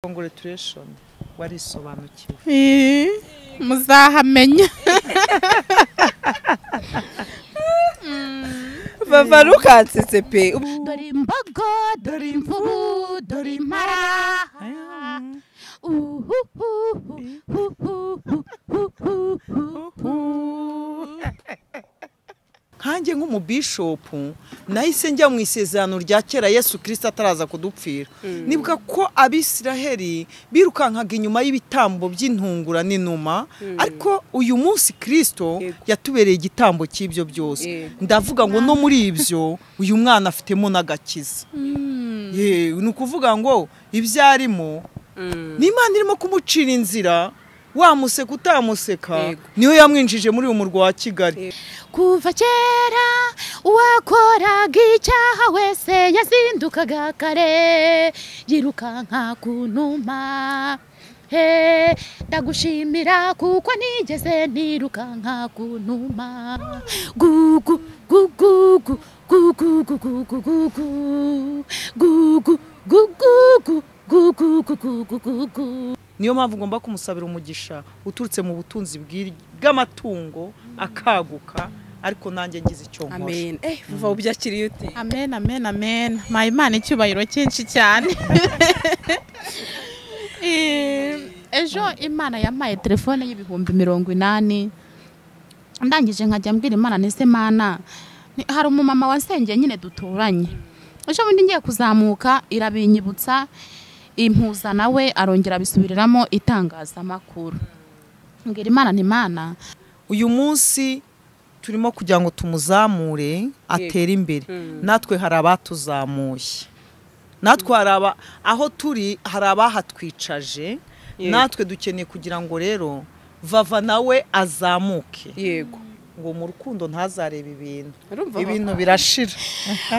Congratulations warisobanukiwe muzahamenya Bava rukansetse pe dore imbogo dore imvubu dore impara kanjye nk'umubishopu nahise njya mu isezerano rya kera Yesu Kristo ataraza kudupfira nibuka ko abisiraheli birukankaga inyuma y'ibitambo by'intungura n'inuma ariko uyu munsi Kristo yatubereye igitambo cy'ibyo byose ndavuga ngo no muri ibyo uyu mwana afitemo n'agakiza ni ukuvuga ngo ibyarimo n'Imana irimo kumucira inzira wamuseka utamuseka niyo yamwinjije muri uyu murwa wa Kigali. Kuva kera uwakoraga icyaha wese yazindukaga kare yirukanka kunuma ndagushimira kuko nigeze nirukanka kunuma gugu gugu gugu gugu gugu gugu niyo mpamvu ngomba kumusabira umugisha uturutse mu butunzi bw'amatungo akaguka ariko nanjye ngize icyo nkora. Amen. Vuba ubyakiriye ute? Amen amen amen. Imana icyubahiro cyinshi cyane. Ejo Imana yampaye telefone y'ibihumbi 80. Ndangije nkajya mbwira Imana nese Mana hari umumama wansengeye nyine duturanye. Ejo bundi ngiye kuzamuka irabinyibutsa impuza nawe arongera bisubiriramo itangazamakuru. Ngira Imana ni Imana uyu munsi turimo kugira ngo tumuzamure atere imbere natwe hari abatuzamuye natwe haraba aho turi hari abahatwicaje natwe dukeneye kugira ngo rero Vava nawe azamuke yego ngo mu rukundo ntazareba ibintu birashira.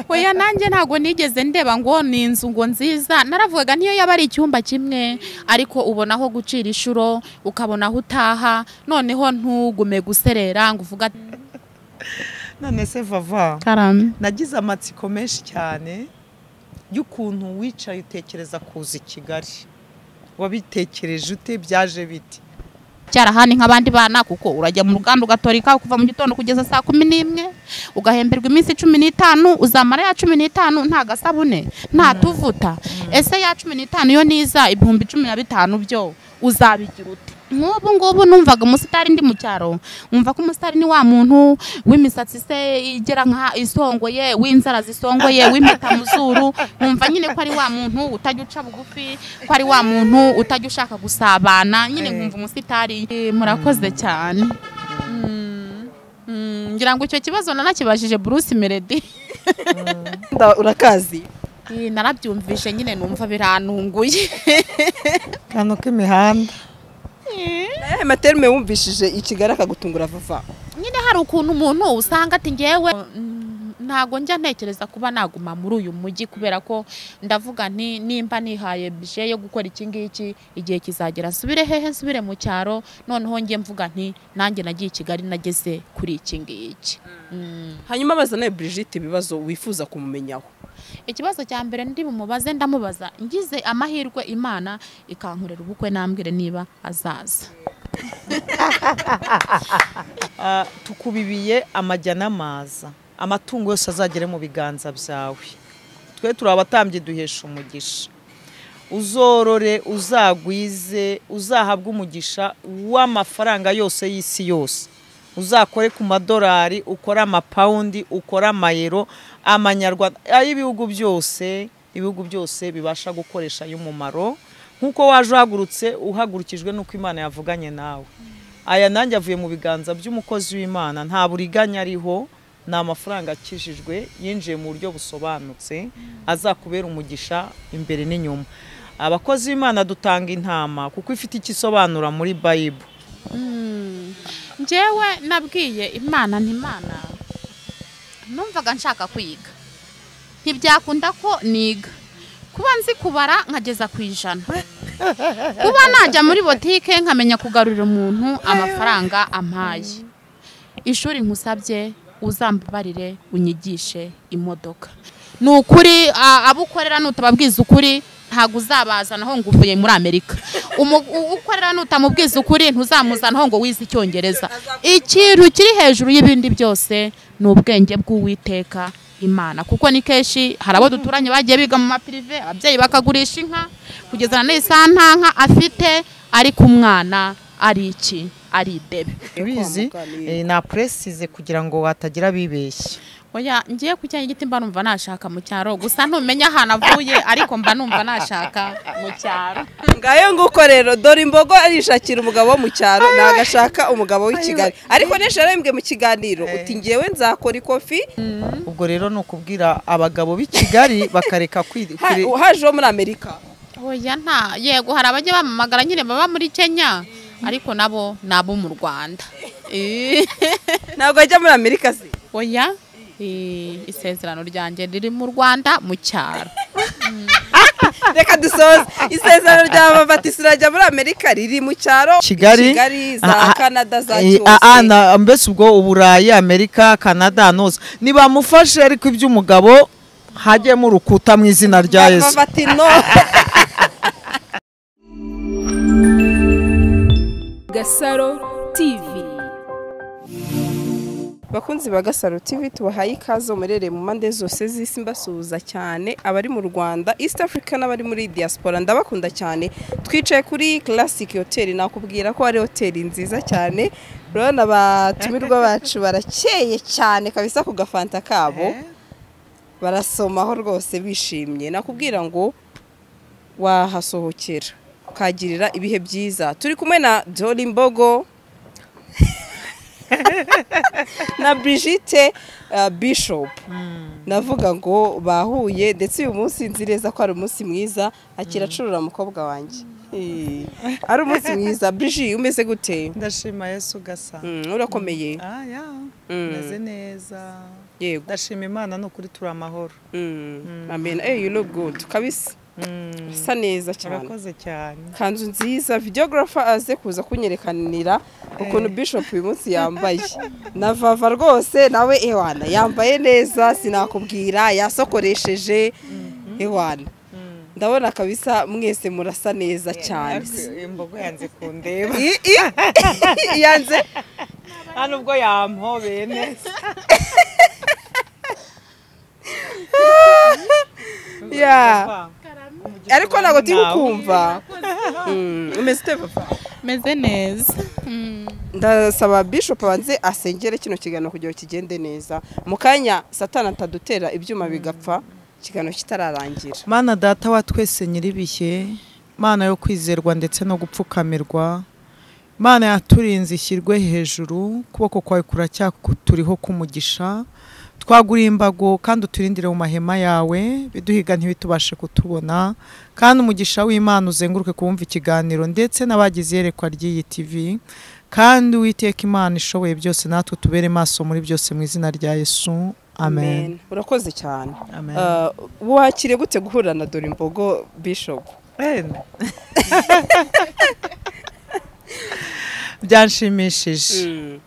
Oya nanjye ntago nigeze ndeba ngo ni inzu ngo nziza naravugaga niyo yaba ari icyumba kimwe ariko ubona aho gucira ishuro ukabona aho utaha noneho ntugume guserera ngo uvuga none se Vava karame nagize amatsiko menshi cyane y'ukuntu wicaye utekereza kuza i Kigali wabitekereje ute byaje biti cyarahani nk'abandi bana kuko urajya mu ruganda ugatorika kuva mu gitondo kugeza saa 11 ugahemberwa iminsi 15 uzamara ya 15 nta gasabune nta tuvuta ese ya 15 yo niza ibihumbi 15 byo uzabigira ute? Nk'ubu ngubu numvaga umusitari ndi mu cyaro umva ko umusitari ni wa muntu w'imisatsi se igera nka isongoye w'inzara zisongoye w'impeta mu zuru umva nyine ko ari wa muntu utajya uca bugufi ko ari wa muntu utajya ushaka gusabana nyine nkumva umusitari. Murakoze cyane. Ngira ngo icyo kibazo nanakibajije Bruce Melody. Urakazi? Narabyumvishe nyine numva birantunguye. Kano k'imihanda Materme wumvishije ikigara akagutungura Vava. Nyine hari ukuntu umuntu usanga ati ngewe ntago njya ntekereza kuba naguma muri uyu mujyi kubera ko ndavuga nti nimba nihaye bije yo gukora iki ngiki igihe kizagera nsubire hehe nsubire mu cyaro noneho ngiye mvuga nti nanjye nagiye i Kigali nageze kuri iki ngiki. Hanyuma bazana Brigitte ibibazo wifuza kumumenyaho. Ikibazo cya mbere ndi bumubaze ndamubaza ngize amahirwe Imana ikankorera ubukwe nambwire niba azaza. Tukubibiye amajya n'amaza amatungo yose azagere mu biganza byawe twe turabatambye duhesha umugisha uzorore uzagwize uzahabwa umugisha w'amafaranga yose y'isi yose uzakore ku madolari ukora amapaundi ukora amayero amanyarwanda ibihugu byose bibasha gukoresha y'umumaro nkuko waje uhagurukijwe nuko Imana yavuganye nawe. Aya nanjye avuye mu biganza by'umukozi w'Imana nta buriganya ariho na amafaranga akijijwe yinjiye mu buryo busobanutse azakubera umugisha imbere n'inyuma. Abakozi b'Imana dutanga intama kuko ifite ikisobanura muri Bible. Njewe nabwiye Imana ntimana numvaga nshaka kwiga ntibyakunda ko niga kuba nzi kubara nkageza ku 100 kuba najya muri botike nkamenya kugarurira umuntu amafaranga ampaye ishuri nkusabye uzambabarire unyigishe imodoka nukuri abukorera nutababwiza ukuri ntago uzabazanaho ngo uvuye muri Amerika. Ukorera nutamubwiza ukuri ntuzamuzanaho ngo wize icyongereza. Ikintu kiri hejuru y'ibindi byose ni ubwenge bw'Uwiteka Imana, kuko ni keshi harabo duturanye bagiye biga mu maprive, ababyeyi bakagurisha inka kugeza na nka afite, ariko umwana ari iki, ari debe. Bizi na presize kugira ngo watagira bibeshye. Oya ngiye kujya igiti mba numva nashaka mu cyaro, gusa ntumenya ahantu avuye, ariko mba numva nashaka mu cyaro. Ngayo nguko rero dore imbogo arishakira umugabo wo mu cyaro nagashaka umugabo w'i Kigali, ariko nesha rembwe mu kiganiro uti ngewe nzakora ikofi. Ubwo rero no kubwira abagabo b'i Kigali bakareka haje wo muri Amerika. Oya nta yego hari abajye bamamagara nyine baba muri Kenya, ariko nabo mu Rwanda. Ntabwo ajya muri Amerika se. Oya isezerano ryanjye riri mu Rwanda mu cyaro. Reka dusoze isezerano rya Babatisi rajya muri Amerika riri mu cyaro, Kigali za Canada za cyose. Mbese ubwo Uburayi, Amerika, Canada nose nibamufashe, ariko iby'umugabo hajyemo urukuta mu izina rya Yesu. Gasaro TV. Bakunzi ba Gasaro TV tubahaye ikaze murere mu mande zose z'isi, mbasuhuza cyane abari mu Rwanda, East Africa n'abari muri diaspora, ndabakunda cyane. Twicaye kuri Classic Hotel, nakubwira ko ari hotel nziza cyane. Urabona abatumirwa bacu barakeye cyane kabisa ku gafanta kabo, barasomaho rwose bishimye. Nakubwira ngo wahasohokera ukagirira ibihe byiza. Turi kumwe na Dori Mbogo na Brigitte Bishop. Navuga ngo bahuye, ndetse uyu munsi nzireza ko ari umunsi mwiza, akiracurura umukobwa wanjye. Ari umunsi mwiza. Brigitte umeze gute? Ndashima Yesu gasa. Urakomeye? Meze neza. Yego. Ndashima Imana n'ukuri turi amahoro. Amen. You look good kabisa. Isa neza cyane. Urakoze cyane. Kanzu nziza. Videographer aze kuza kunyerekanira ukuntu Bishop uyu munsi yambaye. Na Vava rwose nawe ewana yambaye neza, sinakubwira yasokoresheje ewana. Ndabona kabisa mwese murasa neza cyane. Imbogo yanze kundeba. Yanze hano ubwo yampobeye neza. Ariko nago tikumva. Umeze Vava? Meze neza. Ndasaba Bishop banze asengere kino kigano kugira kigende neza. Mukanya Satana atadutera ibyuma bigapfa, kigano kitararangira. Mana data wa twese nyiribihe, Mana yo kwizerwa ndetse no gupfukamirwa, Mana yaturinze ishyirwe hejuru, kuboko kwawe kuracyakuturiho kumugisha. Twaguriye imbago kandi uturindire mu mahema yawe, biduhiga ntibitubashe kutubona, kandi umugisha w'Imana uzenguruke kumva ikiganiro ndetse n'abagize yerekwa ry'iyi TV, kandi Uwiteka Imana ishoboye byose natwe tubere maso muri byose mu izina rya Yesu. Amen. Urakoze cyane. Amen. Wakire gute guhura na Dori Mbogo Bishop? Byanshimishije.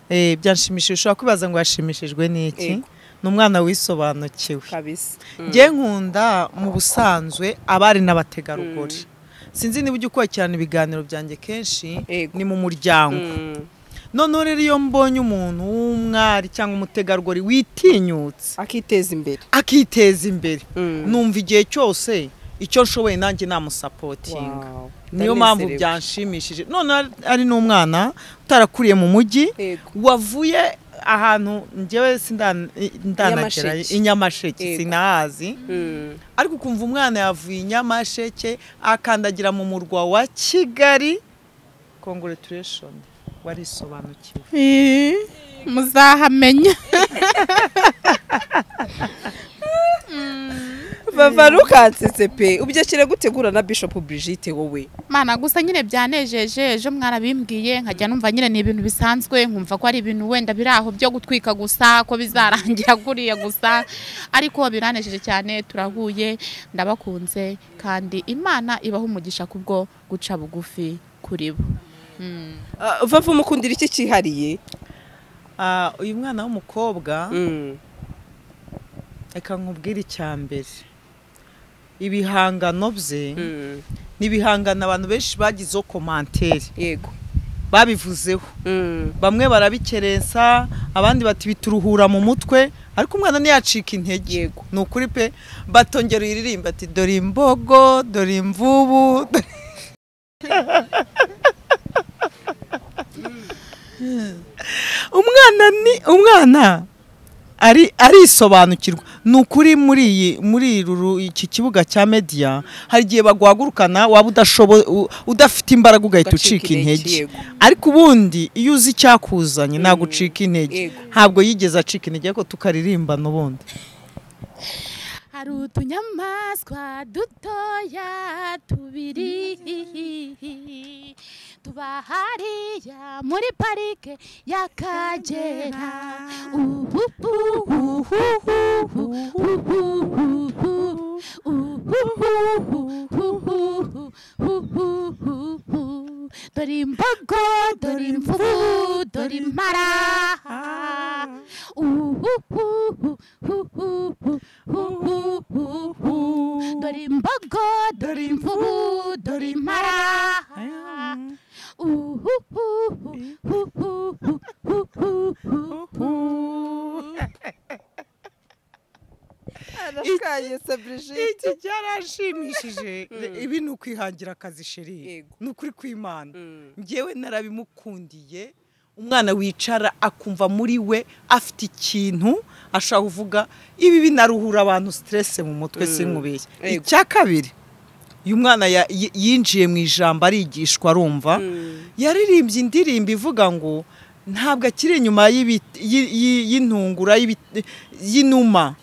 Byanshimishije. Ushobora kwibaza ngo yashimishijwe n'iki? N'umwana wisobanukiwe kabisa. Ngiye nkunda mu busanzwe abari n'abategarugori. Sinzi niba ujye ukurikirana ibiganiro byanjye kenshi ni mu muryango. None rero iyo mbonye umuntu w'umwari cyangwa umutegarugori witinyutse akiteza imbere, numva igihe cyose icyo nshoboye nanjye namusapotinga. Niyo mpamvu byanshimishije. None ari n'umwana utarakuriye mu mujyi, wavuye ahantu njyewe sindanagera inyamasheke sinahazi, ariko kumva umwana yavuye inyamasheke akandagira mu murwa wa Kigali. Congratulations, warisobanukiwe. Muzahamenya. Vava rukansetse pe. Ubyakire gutegura na Bishop Brigitte wowe? Mana gusa nyine byanejeje, ejo mwarabimbwiye nkajya numva nyine ni ibintu bisanzwe, nkumva ko ari ibintu wenda biraho byo gutwika gusa, ko bizarangira kuriya gusa, ariko biranejeje cyane. Turahuye, ndabakunze, kandi Imana ibaho umugisha kubwo guca bugufi kuri bo. Vava umukundira iki cyihariye? Uyu mwana w'umukobwa reka nkubwire icya mbere, ibihangano bye n'ibihangano abantu benshi bagizeho komantere yego babivuzeho bamwe barabikerensa abandi bati bituruhura mu mutwe ariko umwana ntiyacika intege ni ukuri pe batongera iririmba ati dore imbogo dore imvubu umwana arisobanukirwa ni ukuri muri iki kibuga cya media hari igihe baguhagurukana waba udafite imbaraga ugahita ucika intege ariko ubundi iyo uzi icyakuzanye ntabwo ucika intege ntabwo yigeze acika intege ariko tukaririmba n'ubundi hari utunyamaswa dutoya tubiri tuba hariya muri parike y'Akagera dore imbogo dore imvubu dore impara dore imbogo dore imvubu dore impara iki cyarashimishije ibi ni ukwihangira akazi sheri ni ukuri kw'Imana njyewe narabimukundiye umwana wicara akumva muri we afite ikintu ashaka kuvuga ibi binaruhura abantu stress mu mutwe sinkubeshye icya kabiri uyu mwana yinjiye mu ijambo arigishwa arumva yaririmbye indirimbo ivuga ngo ntabwo akiri inyuma y'intungura y'inuma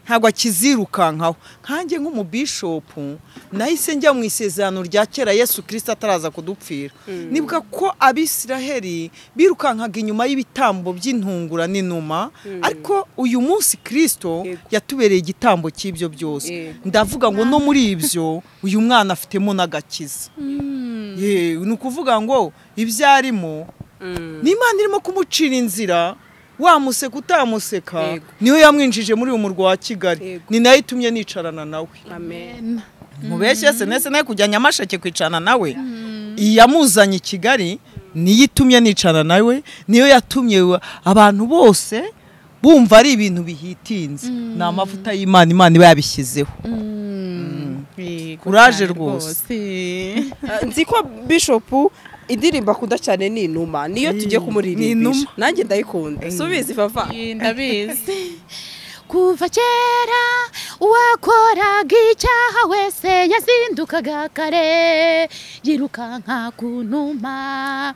ntabwo akizirukankaho nkanjye nk'umubishopu nahise njya mu isezerano rya kera Yesu Kristo ataraza kudupfira nibuka ko abisiraheli birukankaga inyuma y'ibitambo by'intungura n'inuma ariko uyu munsi Kristo yatubereye igitambo cy'ibyo byose ndavuga ngo no muri ibyo uyu mwana afitemo n'agakiza ni ukuvuga ngo ibyarimo n'Imana irimo kumucira inzira wamuseka utamuseka niyo yamwinjije muri uyu murwa wa Kigali ni nayo itumye nicarana nawe amen mubeshye se nese nayo kujya Nyamasheke kwicarana nawe yamuzanye i Kigali niyo itumye nicarana nawe niyo yatumye abantu bose bumva ari ibintu bihitinze ni amavuta y'Imana Imana iba yabishyizeho kuraje rwose nzi ko Bishop indirimbo akunda cyane ni inuma niyo tujye kumuririmbisha nanjye ndayikunda subizi vava ndabizi kuva kera uwakoraga icyaha wese yazindukaga kare yirukanka ku numa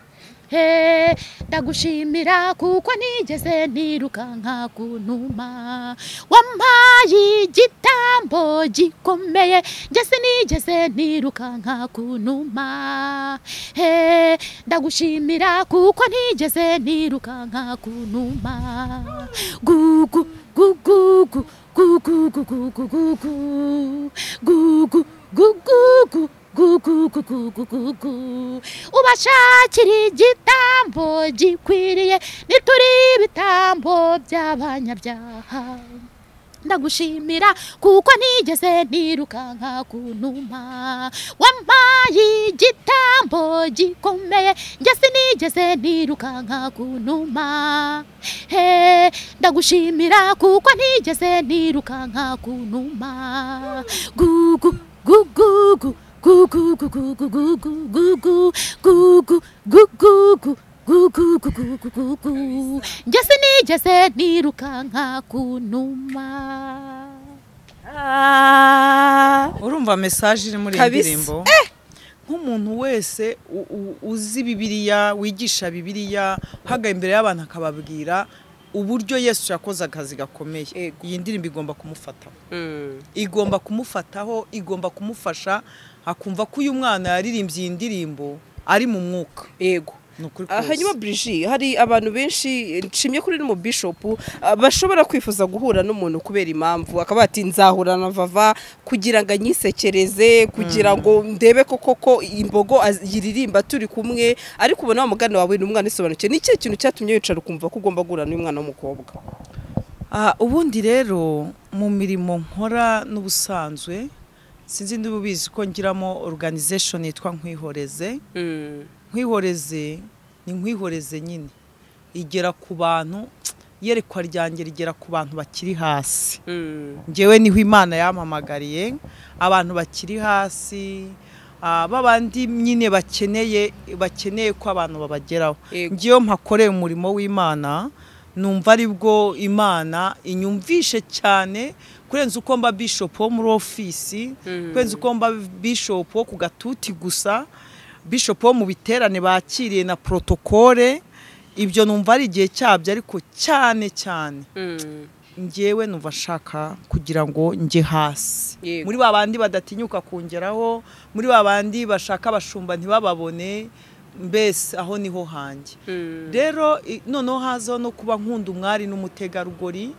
ndagushimira kuko nigeze nirukanka ku numa wampaye igitambo gikomeye njye sinigeze nirukanka ku numa ndagushimira kuko nigeze nirukanka ku numa gugu gugu gugu gugu gugu gugu ubashakira igitambo gikwiriye nituri ibitambo by'abanyabyaha ndagushimira kuko nigeze nirukanka ku numa wampaye igitambo gikomeye njye sinigeze nirukanka ku numa ndagushimira kuko nigeze nirukanka ku numa gugu gugu gugu gugu gugu gugu gugu gugu njye sinigeze nirukanka ku numa urumva message iri muri indirimbo nk'umuntu wese uzi Bibiliya wigisha Bibiliya haga imbere y'abantu akababwira uburyo Yesu yakoze akazi gakomeye iyi ndirimbo igomba kumufataho igomba kumufataho igomba kumufasha akumva ko uyu mwana yaririmbye iyi ndirimbo ari mu mwuka yego hanyuma Brigitte hari abantu benshi nshimye kuri mu Bishop bashobora kwifuza guhura n'umuntu kubera impamvu akaba ati nzahura na Vava kugira ngo anyisekereze kugira ngo ndebe koko imbogo yiririmba turi kumwe ariko ubona wa mugani wawe n'umwana isobanukiye ni cyo kintu cyatumye yicara kumva ko ugomba guhura n'umwana w'umukobwa ubundi rero mu mirimo nkora n'ubusanzwe sinzi ndi bubizi ko ngiramo organization yitwa Nkwihoreze. Nkwihoreze ni Nkwihoreze nyine igera ku bantu, yerekwa ryanjye rigera ku bantu bakiri hasi. Ngewe niho Imana yampamagariye, abantu bakiri hasi, babandi nyine bakeneye ko abantu babageraho. Ngiyo mpakoreye umurimo w'Imana, numva aribwo Imana inyumvishe cyane kurenza uko mba bishop wo muri office, kurenza uko mba bishop wo ku gatuti gusa, bishop wo mu biterane bakiriye na protocole. Ibyo numva ari igihe cyabyo, ariko cyane ngewe numva shaka kugira ngo nge hasi muri babandi badatinyuka kungeraho, muri babandi bashaka abashumba ntibababone, mbese aho niho hanjye. Rero noneho hazaho no kuba nkunda umwari n'umutegarugori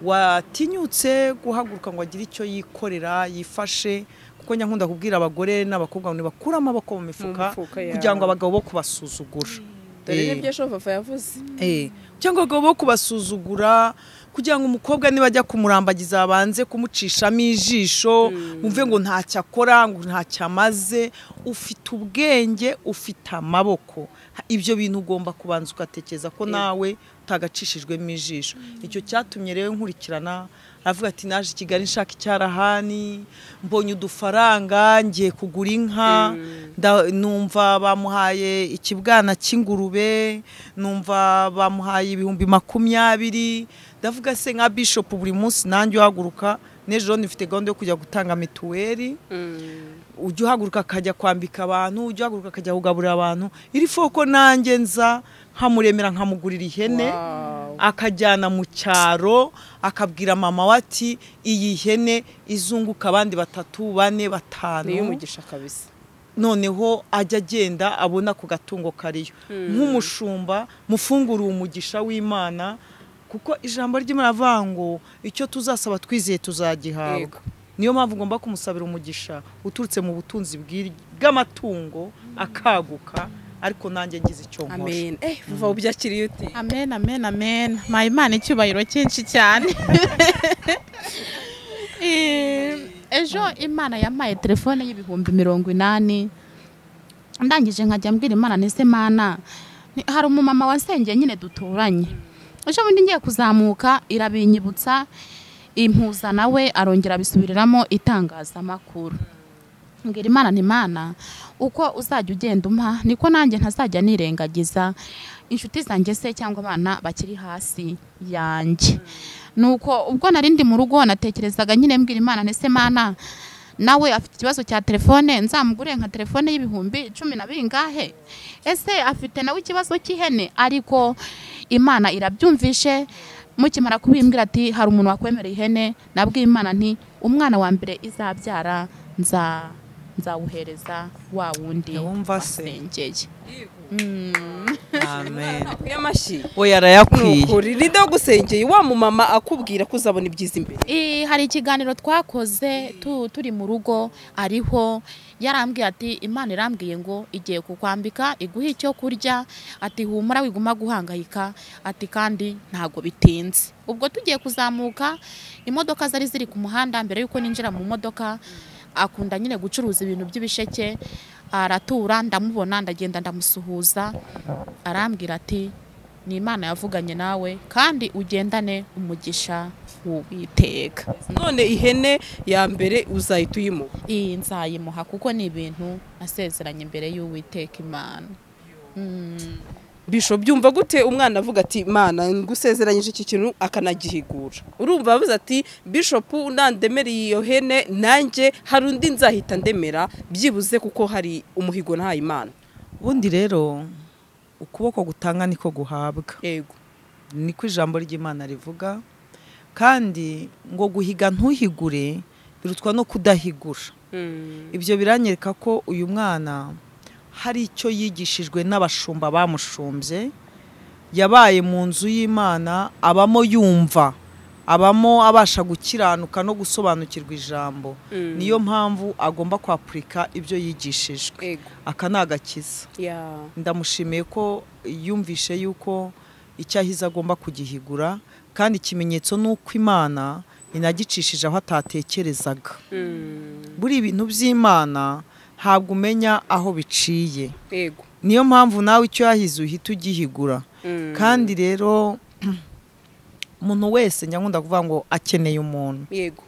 watinyutse guhaguruka ngo agire icyo yikorera yifashe, kuko nyankunda kubwira abagore n'abakobwa ngo bakura amaboko mu mifuka kugira ngo abagabo bo kubasuzugura. Dore n'ibyo Shofafa yavuze. Cyangwa abagabo bo kubasuzugura, kugira ngo umukobwa niba ajya kumurambagiza abanze kumucishamo ijisho, umve ngo ntacyo akora, ngo ntacyo amaze. Ufite ubwenge, ufite amaboko, ibyo bintu ugomba kubanza ugatekereza ko nawe utagacishijwemo ijisho. Icyo cyatumye rero nkurikirana, avuga ati naje Kigali nshaka icyarahani, mbonye udufaranga ngiye kugura inka, numva bamuhaye ikibwana cy'ingurube, numva bamuhaye 20,000. Ndavuga se nka bishop buri munsi nanjye uhaguruka, n'ejo nifite gahunda yo kujya gutanga mituweli, ujya uhaguruka akajya kwambika abantu, ujya uhaguruka akajya kugaburira abantu. Iri foko nanjye nza nkamuremera nkamugurira ihene, akajyana mu cyaro akabwira mama wati iyi hene izunguka abandi 3, 4, 5. Niyo mugisha kabisa. Noneho ajya agenda abona ku gatungo kariyo. Nk'umushumba mufungura umugisha w'Imana, kuko ijambo ry'Imana avango icyo tuzasaba twizeye tuzagihabwa. Niyo mpamvu ngomba kumusabira umugisha uturutse mu butunzi bw'amatungo akaguka, ariko nanjye ngize icyo nkora. Amen. Vuba ubyakiriye ute? Amen. Imana icyubahiro cyinshi cyane. Ejo Imana yampaye telefone y'ibihumbi 80. Ndangije nkajya mbwira Imana, nese Mana, hari umumama wansengeye nyine duturanye. Ejo bundi ngiye kuzamuka irabinyibutsa, impuza nawe arongera bisubiriramo itangazamakuru. Mbwira Imana nti Mana, uko uzajya ugenda umpa niko nanjye ntazajya nirengagiza inshuti zanjye se cyangwa abana bakiri hasi yanjye. Nuko ubwo narindi mu rugo natekerezaga nyine mbwira Imana, nese Mana, nawe afite ikibazo cya telefone, nzamugure nka telefone y'ibihumbi 10 na bingahe? Ese afite nawe ikibazo cy'ihene? Ariko Imana irabyumvishe, mukimara kubimbwira ati hari umuntu wakwemereye ihene. Nabwiye Imana nti umwana wa mbere izabyara nzawuhereza wa wundi wasengeye. Amen. Yamashi. Oya arayakwiye. Nukuri rinde gusengeye wa mu mama akubwira ko uzabona ibyiza imbere. Hari ikiganiro twakoze turi mu rugo, ariho yarambwiye ati Imana irambwiye ngo igiye kukwambika iguha icyo kurya, ati humura wiguma guhangayika, ati kandi ntago bitinze. Ubwo tugiye kuzamuka, imodoka zari ziri ku muhanda. Mbere yuko ninjira mu modoka, akunda nyine gucuruza ibintu by'ibisheke, aratura, ndamubona, ndagenda ndamusuhuza. Arambwira ati ni Imana yavuganye nawe kandi ugendane umugisha w'Uwiteka. None ihene ya mbere uzahita uyimuha? Nzayimuha kuko ni ibintu nasezeranye imbere y'Uwiteka Imana. Bishop byumva gute umwana avuga ati Mana ngusezeranyije iki kintu akanagihigura? Urumva bavuze ati Bishop nandemera iyo hene, nanjye hari undi nzahita ndemera, byibuze kuko hari umuhigo nahaye Imana. Ubundi rero ukuboko gutanga niko guhabwa. Yego. Niko ijambo ry'Imana rivuga, kandi ngo guhiga ntuhigure birutwa no kudahigura. Ibyo biranyereka ko uyu mwana hari icyo yigishijwe n'abashumba bamushumbye, yabaye mu nzu y'Imana, abamo yumva, abamo abasha gukiranuka no gusobanukirwa ijambo. Niyo mpamvu agomba kwapurika ibyo yigishijwe. Aka ni agakiza. Ndamushimiye ko yumvishe yuko icyahize agomba kugihigura, kandi ikimenyetso nuko Imana inagicishije aho atatekerezaga. buri ibintu by'Imana ntabwo umenya aho biciye. yego Niyo mpamvu nawe icyo yahize uhita ugihigura. Kandi rero umuntu wese nyakunda kuvuga ngo akeneye umuntu. yego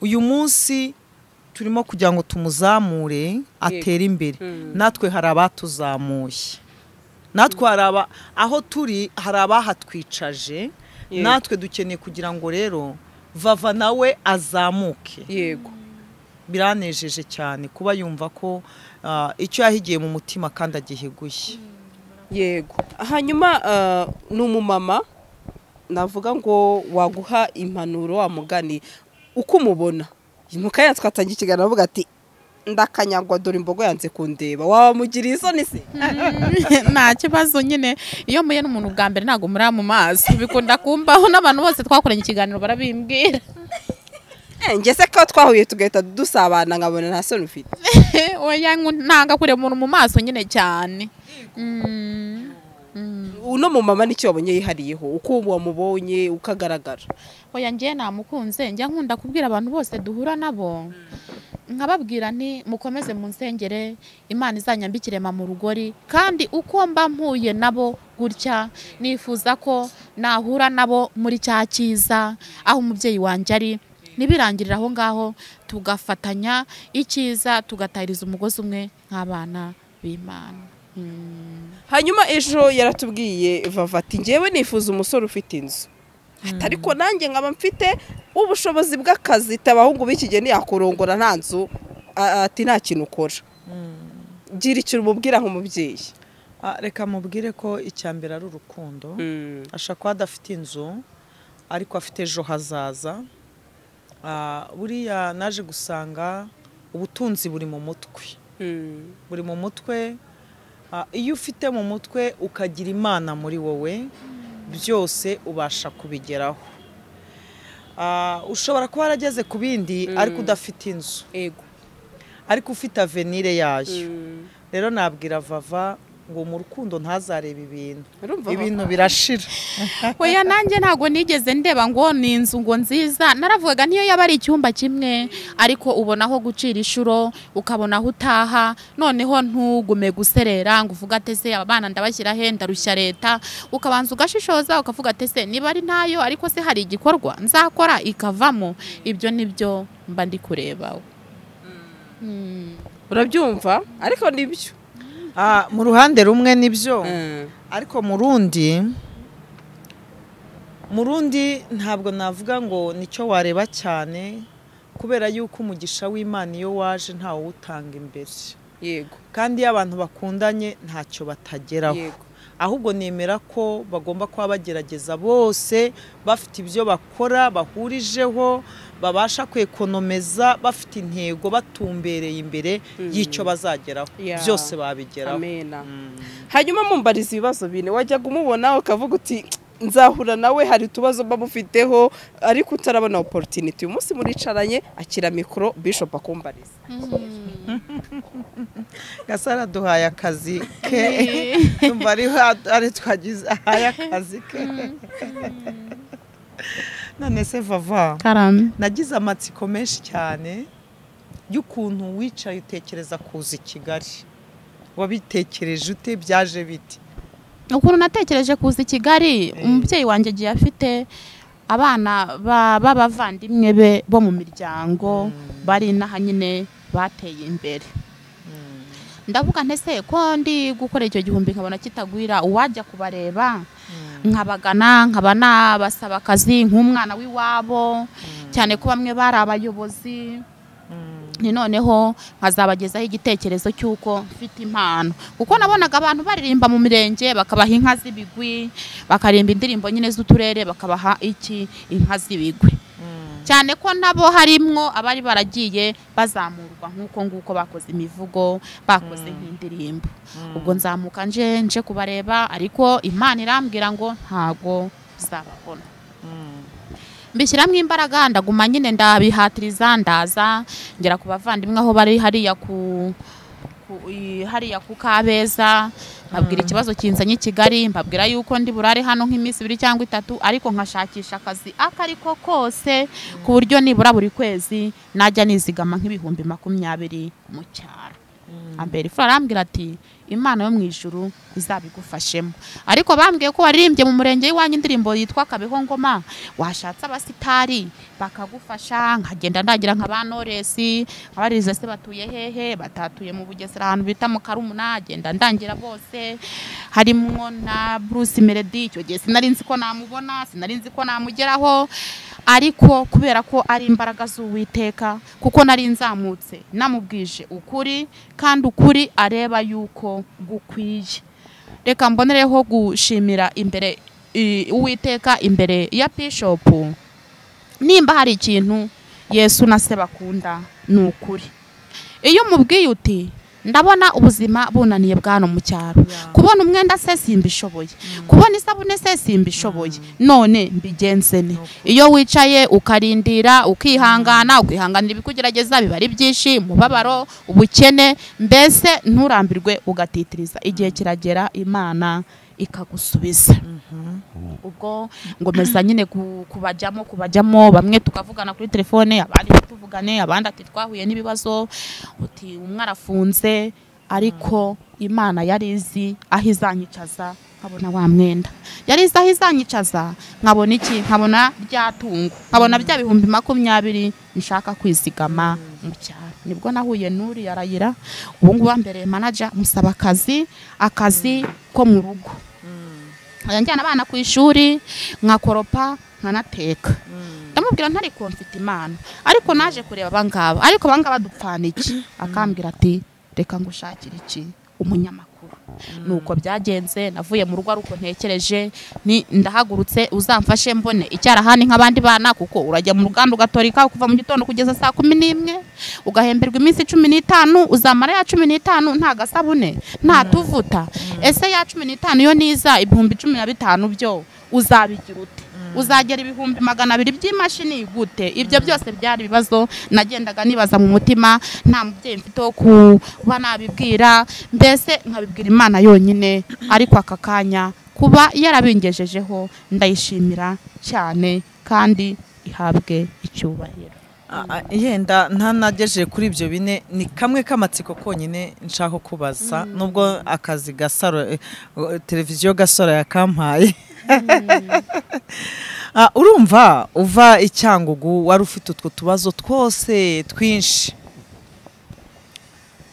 Uyu munsi turimo kugira ngo tumuzamure atere imbere. Natwe hari abatuzamuye. Natwe hari aho turi hari abahatwicaje. Natwe dukeneye kugira ngo rero Vava nawe azamuke. yego Biranejeje cyane kuba yumva ko icyo yahigiye mu mutima kandi agihiguye. yego hanyuma ni umumama navuga ngo waguha impanuro wa mugani uko umubona mukanya twatangiye ikiganiro avuga ati ndakanyagwa dore imbogo yanze kundeba wamugiriye isoni se? nta kibazo nyine iyo muye n'umuntu bwa mbere ntabwo muri mu maso bikunda kumbaho n'abantu bose twakoranye ikiganiro barabimbwira. ngese ko twahuye tugahita dusabana nkabona nta soni ufite. oya ntanga kureba umuntu mu maso nyine cyane. uno mumama nicyo wabonye yihariyeho uko wamubonye ukagaragara? oya njye namukunze njya nkunda kubwira abantu bose duhura nabo nkababwira nti mukomeze mu nsengere Imana izanyambikire mu rugori kandi uko mba mpuye nabo gutya nifuza ko nahura nabo muri cya cyiza aho umubyeyi wanjye ari nibirangirira aho ngaho tugafatanya icyiza tugatahiriza umugozi umwe nk'abana b'Imana. hanyuma ejo yaratubwiye Vava ati njyewe nifuza umusore ufite inzu ariko nanjye nkaba mfite ubushobozi bw'akazi abahungu b'iki gihe ntiyakurongora nta nzu ati nta kintu ukora. gira icyo umubwira nk'umubyeyi. Reka mubwire ko icya mbere ari urukundo. Ashaka kuba adafite inzu ariko afite ejo hazaza. Buriya naje gusanga ubutunzi buri mu mutwe. Buri mu mutwe. Iyo ufite mu mutwe ukagira Imana muri wowe byose ubasha kubigeraho. Ushobora kuba warageze ku bindi ariko udafite inzu. Yego. Ariko ufite avenire yayo. Rero nabwira Vava ngo mu rukundo ntazareba ibintu birashira. Oya nanjye ntago nigeze ndeba ngo ni inzu ngo nziza naravugaga niyo yaba ari icyumba kimwe ariko ubona aho gucira ishuro ukabona aho utaha noneho ntugume guserera ngo uvuga atese abana ndabashyira he ndarushya leta ukabanza ugashishoza ukavuga atese niba ari ntayo ariko se hari igikorwa nzakora ikavamo ibyo nibyo mba ndi kureba. Urabyumva ariko nibyo mu ruhande rumwe nibyo ariko mu rundi ntabwo navuga ngo nicyo wareba cyane kubera yuko umugisha w'Imana iyo waje ntawe utanga imbere. Yego. Kandi iyo abantu bakundanye ntacyo batageraho. Ahubwo nemera ko bagomba kuba bagerageza bose bafite ibyo bakora bahurijeho babasha kwekonomeza bafite intego batumbereye imbere y'icyo bazageraho byose babigeraho. Hanyuma mumbariza ibibazo bine wajyaga umubona ukavuga uti nzahura nawe hari tubazo bamufiteho ariko utarabona opportunity uyu munsi muricaranye akira mikoro Bishop akumbariza. Gasara duhaye akazi ke numva ari twagize ahaye akazi ke. None se Vava nagize amatsiko menshi cyane y'ukuntu wicaye utekereza kuza i Kigali. Wabitekereje ute byaje biti? Ukuntu natekereje kuza i Kigali umubyeyi wanjye giye afite abana b'abavandimwe be bo mu miryango bari naha nyine bateye imbere. Ndavuga ntese ko ndi gukora icyo gihumbi nkabona kitagwira uwajya kubareba nkabagana nkabana basaba akazi nk'umwana w'iwabo cyane ko bamwe bari abayobozi ni noneho nkazabagezaho igitekerezo cy'uko mfite impano kuko nabonaga abantu baririmba mu mirenge bakabaha inka z'ibigwi bakarimba indirimbo nyine z'uturere bakabaha inka z'ibigwi cyane ko nabo harimwo abari baragiye bazamurwa nk'uko nguko bakoze imivugo bakoze nk'indirimbo. Ubwo nzamuka nje kubareba ariko Imana irambwira ngo ntago zababona. Mbishyiramo imbaraga ndaguma nyine ndabihatiriza ndaza ngera ku bavandimwe aho bari hariya hariya ku Kabeza mbabwira ikibazo kinzanye i Kigali, mbabwira yuko ndi burare hano nk'iminsi 2 cyangwa 3 ariko nkashakisha akazi akariko kose ku buryo nibura buri kwezi najya nizigama nk'ibihumbi 20 mu cyaro. Ambere Fura arambwira ati Imana yo mu ijuru izabigufashemo. Ariko bambwiye ko waririmbye mu murenge w'iwanyu indirimbo yitwa Kabeho Ngoma, washatse abasitari bakagufasha, nkagenda ndagira nka ba Knowless, abarize se batuye hehe, batatuye mu Bugesera ahantu bita mu Karumuna, agenda ndangira bose, harimo na Bruce Melody. Icyo gihe sinari nzi ko namubona, sinari nzi ko namugeraho, ariko kubera ko ari imbaraga z'Uwiteka, kuko nari nzamutse namubwije ukuri, kandi ukuri areba yuko gukwiye. Reka mbonereho gushimira imbere Uwiteka imbere ya Bishop. Nimba hari ikintu Yesu na se bakunda ni ukuri. Iyo mubwiye uti ndabona ubuzima bunaniye bwano mu cyaro, kubona umwenda se simbishoboye, kubona isabune se simbishoboye, none mbigenzene. Iyo wicaye ukarindira ukihanganira ibikugerageza, biba ari byinshi, mubabaro, ubukene, mbese nturambirwe ugatitiriza, igihe kiragera Imana ikagusubiza. Ubwo ngomeza nyine kubajyamo bamwe tukavugana kuri telefone, abandi tuvugane, abandi ati twahuye n'ibibazo, uti umwe arafunze, ariko Imana yarizi aho izanyicaza nkabona wa mwenda, yarizi aho izanyicaza nkabona iki, nkabona ryatungo, nkabona bya bihumbi 20 nshaka kwizigama mu cyaro. Nibwo nahuye n'uri yarayira, ubu ngubu mbere manager musaba akazi ko mu rugo, njyana abana ku ishuri, nkakoropa, nkanateka. Ndamubwira ntari ko mfite Imana, ariko naje kureba abangaba, ariko abangaba dupfana iki? Akambwira ati reka ngushakira iki, umunyamakuru. Nuko byagenze, navuye mu rugo aruko ntekereje, ni ndahagurutse uzamfashe mbone icyarahani nk'abandi bana, kuko urajya mu ruganda ugatorika kuva mu gitondo kugeza saa 11, ugahemberwa iminsi 15, uzamara ya 15 nta gasabune, nta tuvuta. Ese ya 15 yo niza ibihumbi 15 byo uzabigira ute? Uzagera ibihumbi 200 by'imashini gute? Ibyo byose byari bibazo nagendaga nibaza mu mutima, nta mubyeyi mfite wo kuba nabibwira, mbese nkabibwira Imana yonyine. Ariko aka kanya kuba yarabingejejeho ndayishimira cyane, kandi ihabwe icyubahiro. Yenda ntanageje kuri ibyo bine, ni kamwe k'amatsiko konyine nshaka kubaza, nubwo akazi Gasaro televiziyo Gasaro yakampaye. Urumva uva Icyangugu wari ufite utwo tubazo twose twinshi,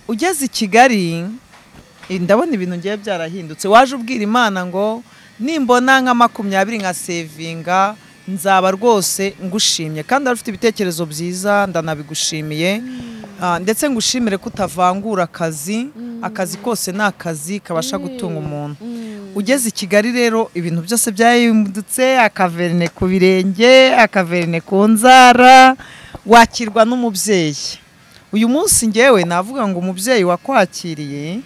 ugeze i Kigali ndabona ibintu ngiye byarahindutse. Waje ubwira Imana ngo nimbona nka 20 nka sevinga nzaba rwose ngushimye, kandi wari ufite ibitekerezo byiza, ndanabigushimiye. Ndetse ngushimire kutavangura akazi kose ni akazi kabasha gutunga umuntu. Ugeze i Kigali rero ibintu byose byahindutse, akaverine ku birenge, akaverine ku nzara, wakirwa n'umubyeyi. Uyu munsi ngewe navuga ngo umubyeyi wakwakiriye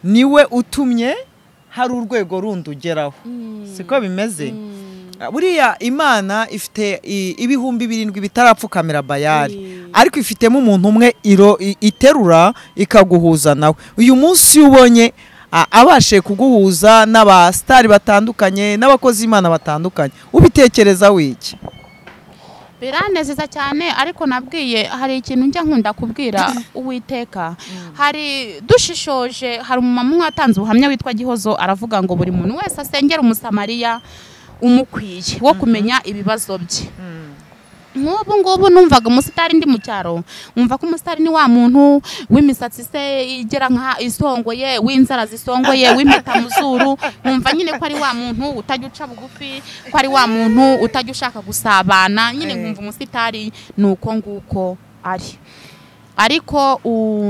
niwe utumye hari urwego rundi ugeraho. Siko bimeze? Buriya Imana ifite ibihumbi 7 bitarapfukamira Bayali, ariko ifitemo umuntu umwe iterura ikaguhuza nawe. Uyu munsi ubonye abashe kuguhuza n'abastari batandukanye, n'abakozi Imana batandukanye, ubitekereza wiki? Biranezeza cyane, ariko nabwiye hari ikintu njya nkunda kubwira Uwiteka. Hari dushishoje, hari umumama mwatanze ubuhamya witwa Gihozo, aravuga ngo buri muntu wese asengera umusamariya umukwiye wo kumenya ibibazo bye. Nk'ubu ngubu numvaga umusitari ndi mu cyaro, umva ko umusitari ni wa muntu w'imisatsi se igera nka isongoye, w'inzara zisongoye, w'impeta mu zuru, umva nyine ko ari wa muntu utajya uca bugufi, ko ari wa muntu utajya ushaka gusabana, nyine nkumva umusitari nuko nguko ari. Ariko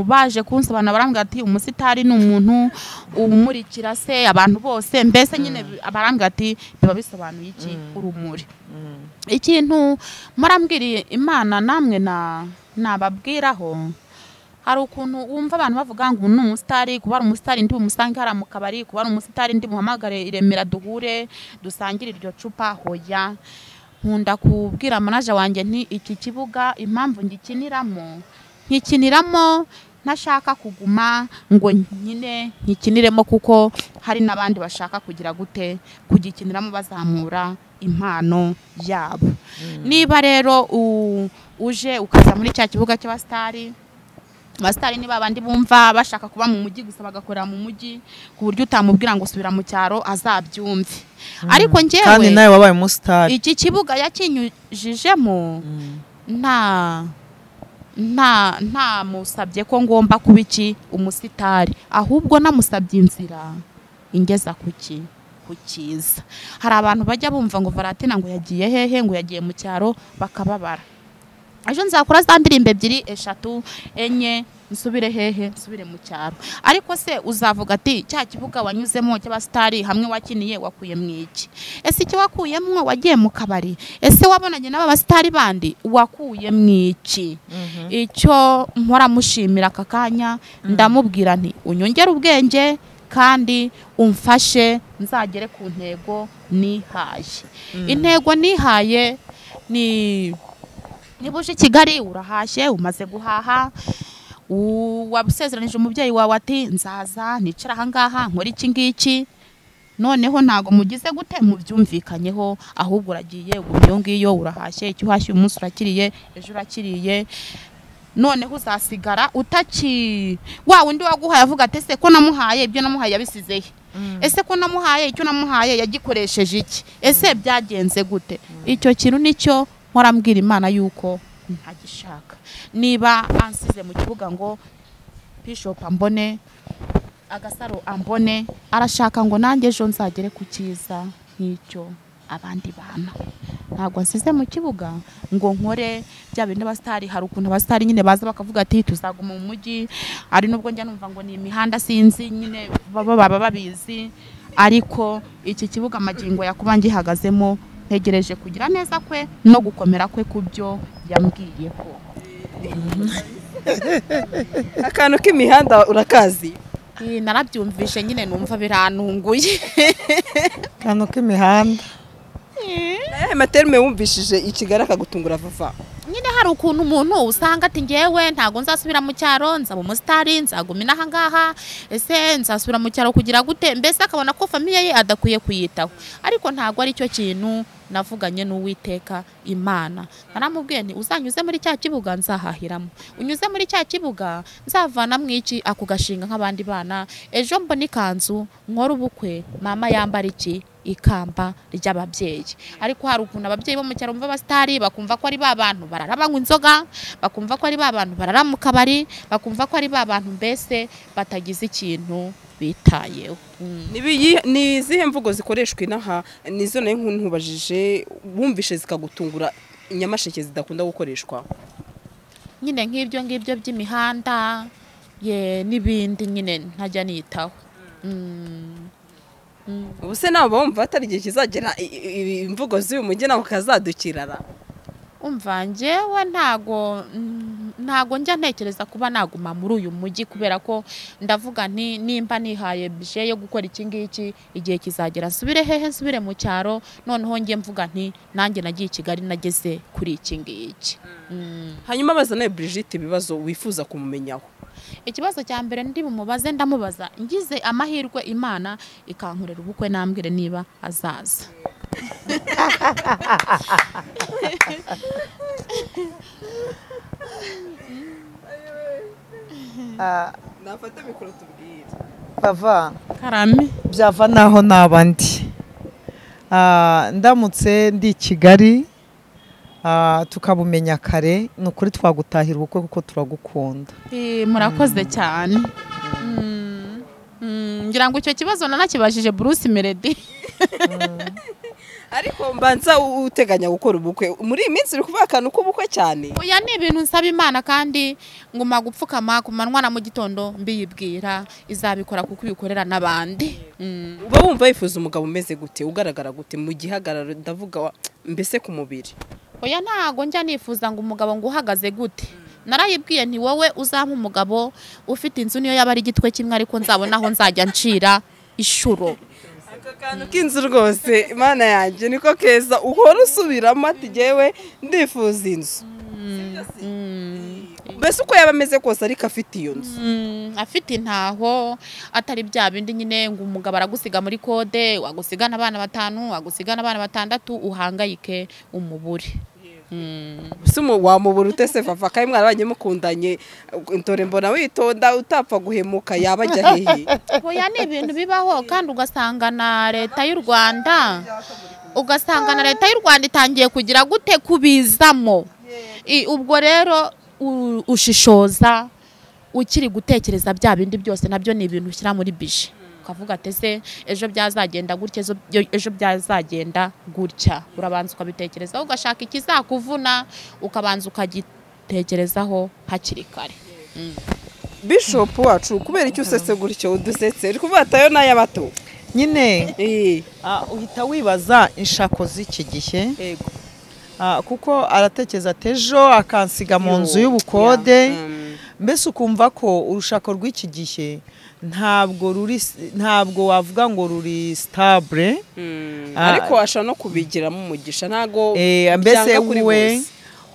baje kunsobanura barambwira ati umusitari ni umuntu umurikira se abantu bose, mbese nyine barambwira ati biba bisobanuye iki urumuri. Ikintu marambwiriye Imana namwe nababwiraho, hari ukuntu wumva abantu bavuga ngo ni umusitari, kuba ari umusitari ndi umusange hari mu kabari, kuba ari umusitari ndi muhamagare Iremera duhure dusangire iryo cupa. Hoya, nkunda kubwira manager wanjye nti iki kibuga impamvu ngikiniramo ntashaka kuguma ngo nyine nkikiniremo kuko hari n'abandi bashaka kugira gute kugikiniramo bazamura impano yabo. Niba rero uje ukaza muri cya kibuga cy'abastari, abastari ni babandi bumva bashaka kuba mu mujyi gusa bagakorera mu mujyi ku buryo utamubwira ngo subira mu cyaro azabyumve. Ariko njyewe kandi nawe wabaye umusitari, iki kibuga yakinyujijemo nta musabye ko ngomba kuba iki umusitari, ahubwo namusabye inzira ingeza ku kiza. Hari abantu bajya bumva ngo Varatina ngo yagiye hehe, ngo yagiye mu cyaro bakababara. Ejo nzakora za ndirimbo 2, 3, 4 nsubire hehe, nsubire mu cyaro. Ariko se uzavuga ati cya kibuga wanyuzemo cy'abastari hamwe wakiniye wakuye mwiki? Ese icyo wakuyemwo wagiye mu kabari? Ese wabonanye n'aba bastari bandi wakuye mwiki? Icyo mpora mushimira aka kanya ndamubwira nti unyongera ubwenge kandi umfashe nzagere ku ntego nihaye. Intego nihaye ni nibuje Kigali urahashye umaze guhaha, wabusezeranije umubyeyi wawe ati nzaza nicara aha ngaha nkora iki ngiki, noneho ntago mugize gute mubyumvikanyeho, ahubwo uragiye ubyo ngiyo urahashye, icyo uhashye umunsi urakiriye, ejo urakiriye, noneho uzasigara wa wundi waguhaye avuga ati ese ko namuhaye ibyo namuhaye yabisizehe, ese ko namuhaye icyo namuhaye yagikoresheje iki, ese byagenze gute? Icyo kintu nicyo nkorambwira Imana yuko ntagishaka. Niba ansize mu kibuga ngo Bishop ambone, Agasaro ambone, arashaka ngo nanjye ejo nzagere ku kiza nk'icyo abandi bana. Ntabwo ansize mu kibuga ngo nkore bya bintu abastari. Hari ukuntu abastari nyine baza bakavuga ati tuzaguma mu mujyi, ari nubwo njya numva ngo ni imihanda sinzi nyine baba babizi, ariko iki kibuga magingo yakuba ngihagazemo ntegereje kugira neza kwe no gukomera kwe kubyo yambwiyeho. Akantu k'imihanda urakazi? Narabyumvishe nyine numva biranunguye. akantu k'imihanda naye materime wumvishije Kigali akagutungura vuba. Nyine hari ukuntu umuntu usanga ati ngewe ntago nzasubira mu cyaro, nzaba umusitari, nzagumina aha ngaha, ese nzasubira mu cyaro kugira gute, mbese akabona ko famiye ye adakwiye kuyitaho. Ariko ntago ari cyo kintu navuganye n'Uwiteka Imana. Naramubwiye nti uzanyuze muri cya kibuga nzahahiramo, unyuze muri cya kibuga nzavana mwiki ako gashinga nk'abandi bana, ejo mbona ikanzu nkora ubukwe mama yambara iki ikamba ry'ababyeyi. Ariko hari ukuntu ababyeyi bo mu cyaro bumva abastari bakumva ko ari babantu bararabanywa inzoga, bakumva ko ari babantu barara mu kabari, bakumva ko ari babantu mbese batagize ikintu bitayeho. Ni izihe mvugo zikoreshwa inaha? Nizo nayo nkubajije bumvishe zikagutungura Nyamasheke zidakunda gukoreshwa? Nyine nk'ibyo ngibyo by'imihanda n'ibindi nyine ntajya nitaho. Ubuse nabo bumva atari igihe kizagera imvugo z'uyu mujyi naho kazadukirara? Umva njyewe ntago njya ntekereza kuba naguma muri uyu mujyi, kubera ko ndavuga nti nimba nihaye bije yo gukora iki ngiki, igihe kizagera nsubire hehe, nsubire mu cyaro, noneho njye mvuga nti nanjye nagiye Kigali nageze kuri iki ngiki. Hanyuma baza nawe Brigitte ibibazo wifuza kumumenyaho. Ikibazo cya mbere ndi bumubaze ndamubaza ngize amahirwe Imana ikankorera ubukwe nambwire niba azaza. Nafata mikoro tubwire. bava Karame byava naho nabandi. Ndamutse ndi Kigali tukabumenya kare, nukuri twagutahira ubukwe kuko turagukunda. Murakoze cyane. Ngira ngo icyo kibazo nanakibajije Bruce Melody. Ariko mbanza uteganya gukora ubukwe muri iyi minsi uri kuvuga akantu k'ubukwe cyane? Oya, ni ibintu nsaba Imana kandi nguma gupfukama ku manywa na mu gitondo mbiyibwira izabikora kuko ubikorera n'abandi. Uba wumva wifuza umugabo umeze gute, ugaragara gute mu gihagararo, ndavuga mbese ku mubiri? Oya, ntago njya nifuza ngo umugabo ngo uhagaze gute. Narayibwiye nti wowe uzampa umugabo ufite inzu niyo yaba ari igitwe kimwe, ariko nzabona aho nzajya ncira ishuro. Akantu k'inzu rwose Imana yanjye niko keza uhora usubiramo ati jyewe ndifuza inzu. mbese uko yaba ameze kose ariko afite iyo nzu afite intaho atari bya bindi nyine ngo umugabo aragusiga muri kode wagusigana abana 5 wagusigana abana 6 uhangayike umubure wamubura utese Vava kandi mwarabanye mukundanye intore mbona witonda utapfa guhemuka yabajya hehe oya ni ibintu bibaho kandi ugasanga na leta y'u Rwanda itangiye kugira gute kubizamo ubwo rero ushishoza ukiri gutekereza bya bindi byose nabyo ni ibintu ushyira muri bije ukavuga atese ejo byazagenda gutya ejo byazagenda gutya urabanza ukabitekerezaho ugashaka ikizakuvuna ukabanza ukagitekerezaho hakiri kare Bishop wacu kubera icyo usetse gutyo udusetse uri kuvuga atayo n'ayabato nyine uhita wibaza inshako z'iki gihe kuko aratekereza atejo akansiga mu nzu y'ubukode mbese ukumva ko urushako rw'iki gihe ntabwo wavuga ngo ruri stable ariko asha no kubigiramo umugisha ntago mbese we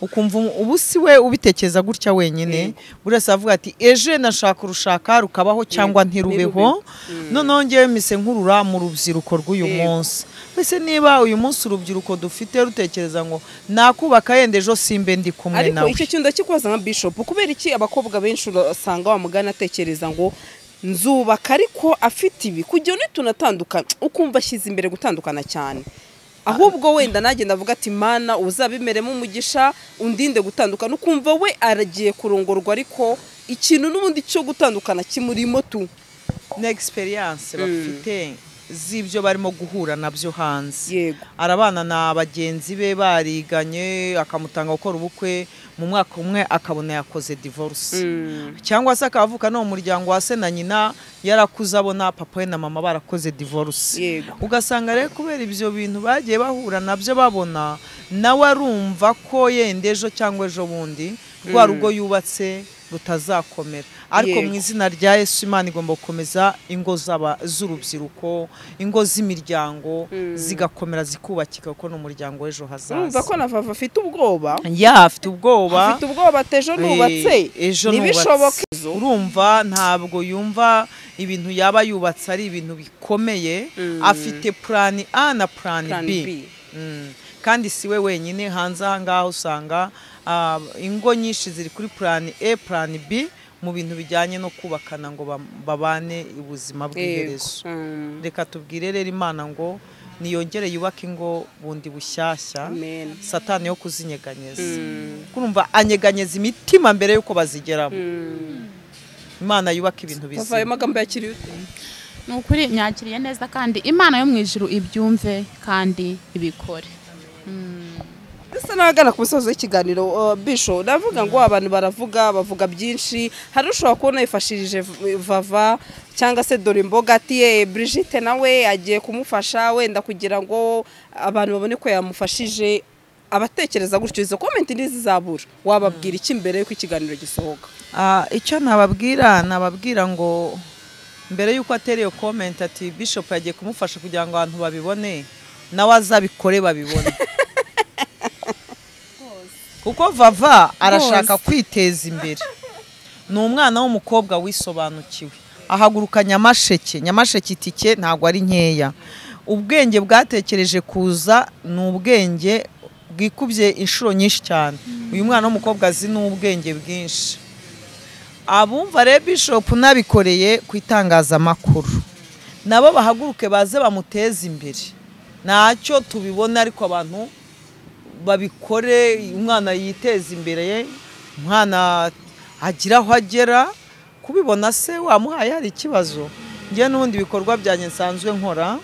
ukumva ubu si we ubitekereza gutya wenyine burese avuga ati eje nashaka urushaka rukabaho cyangwa ntirubeho noneho ngewe mise nkurura mu rubyiruko rw'uyu munsi mbese niba uyu munsi urubyiruko dufite rutekereza ngo nakubaka yende ejo simbe ndi kumwe nawe ariko icyo kintu ndakikubaza nka Bishop kubera iki abakobwa benshi usanga wamugana atekereza ngo nzubaka ariko afite ibi kugira tunatandukana ukumva ashyize imbere gutandukana cyane ahubwo wenda nagenda avuga ati mana uzabimeremo umugisha undinde gutandukana ukumva we aragiye kurongorwa ariko ikintu n'ubundi cyo gutandukana kimurimo tu na experience bafite z'ibyo barimo guhura nabyo hanze yego arabana na bagenzi be bariganye akamutanga gukora ubukwe mu mwaka umwe akabona yakoze divorce cyangwa se akavuka no mu muryango wa se na nyina yarakuze abona papa we na mama barakoze divorce ugasanga rero kubera ibyo bintu bagiye bahura nabyo babona nawe arumva ko yendejo cyangwa ejo bundi rwa rugo yubatse rutazakomera ariko mu izina rya Yesu Imana igomba gukomeza ingo z'urubyiruko ingo z'imiryango zigakomera zikubakika kuko n'umuryango w'ejo hazaza urumva ko na Vava afite ubwoba afite ubwoba tejo nubatse ntibishoboke urumva ntabwo yumva ibintu yaba yubatse ari ibintu bikomeye afite plan A na plan B kandi siwe wenyine hanze aha ngaho usanga ingo nyinshi ziri kuri plan A plan B mu bintu bijyanye no kubakana ngo babane ubuzima bw'iherezo reka tubwire rero Imana ngo niyongere yubake ingo bundi bushyashya satani yo kuzinyeganyeza kurumva anyeganyeza imitima mbere yuko bazigeramo Imana yubaka ibintu bizima Vava magambo yakiriye nukuri nyakiriye neza kandi Imana yo mu ijuru ibyumve kandi ibikore Ese nagana ku musozo w'ikiganiro Bishop ndavuga ngo abantu bavuga byinshi hari ushobora kubona yifashirije Vava cyangwa se dore imboga ati Brigitte nawe agiye kumufasha wenda kugira ngo abantu babone ko yamufashije abatekereza gutyo izo comment ntizizabura wababwira iki mbere yuko ikiganiro gisohoka icyo nababwira ngo mbere yuko atereye comment ati Bishop yagiye kumufasha kugira ngo abantu babibone nawe azabikore babibone kuko Vava arashaka kwiteza imbere ni umwana w'umukobwa wisobanukiwe ahaguruka Nyamasheke itike ntabwo ari nkeya ubwenge bwatekereje kuza ni ubwenge bwikubye inshuro nyinshi cyane uyu mwana w'umukobwa azi n'ubwenge bwinshi abumva rero Bishop nabikoreye ku itangazamakuru nabo bahaguruke baze bamuteze imbere ntacyo tubibona ariko abantu babikore umwana yiteza imbere umwana agira aho agera kubibona se wamuhaye hari ikibazo ngiye n'ubundi bikorwa byanjye nsanzwe nkora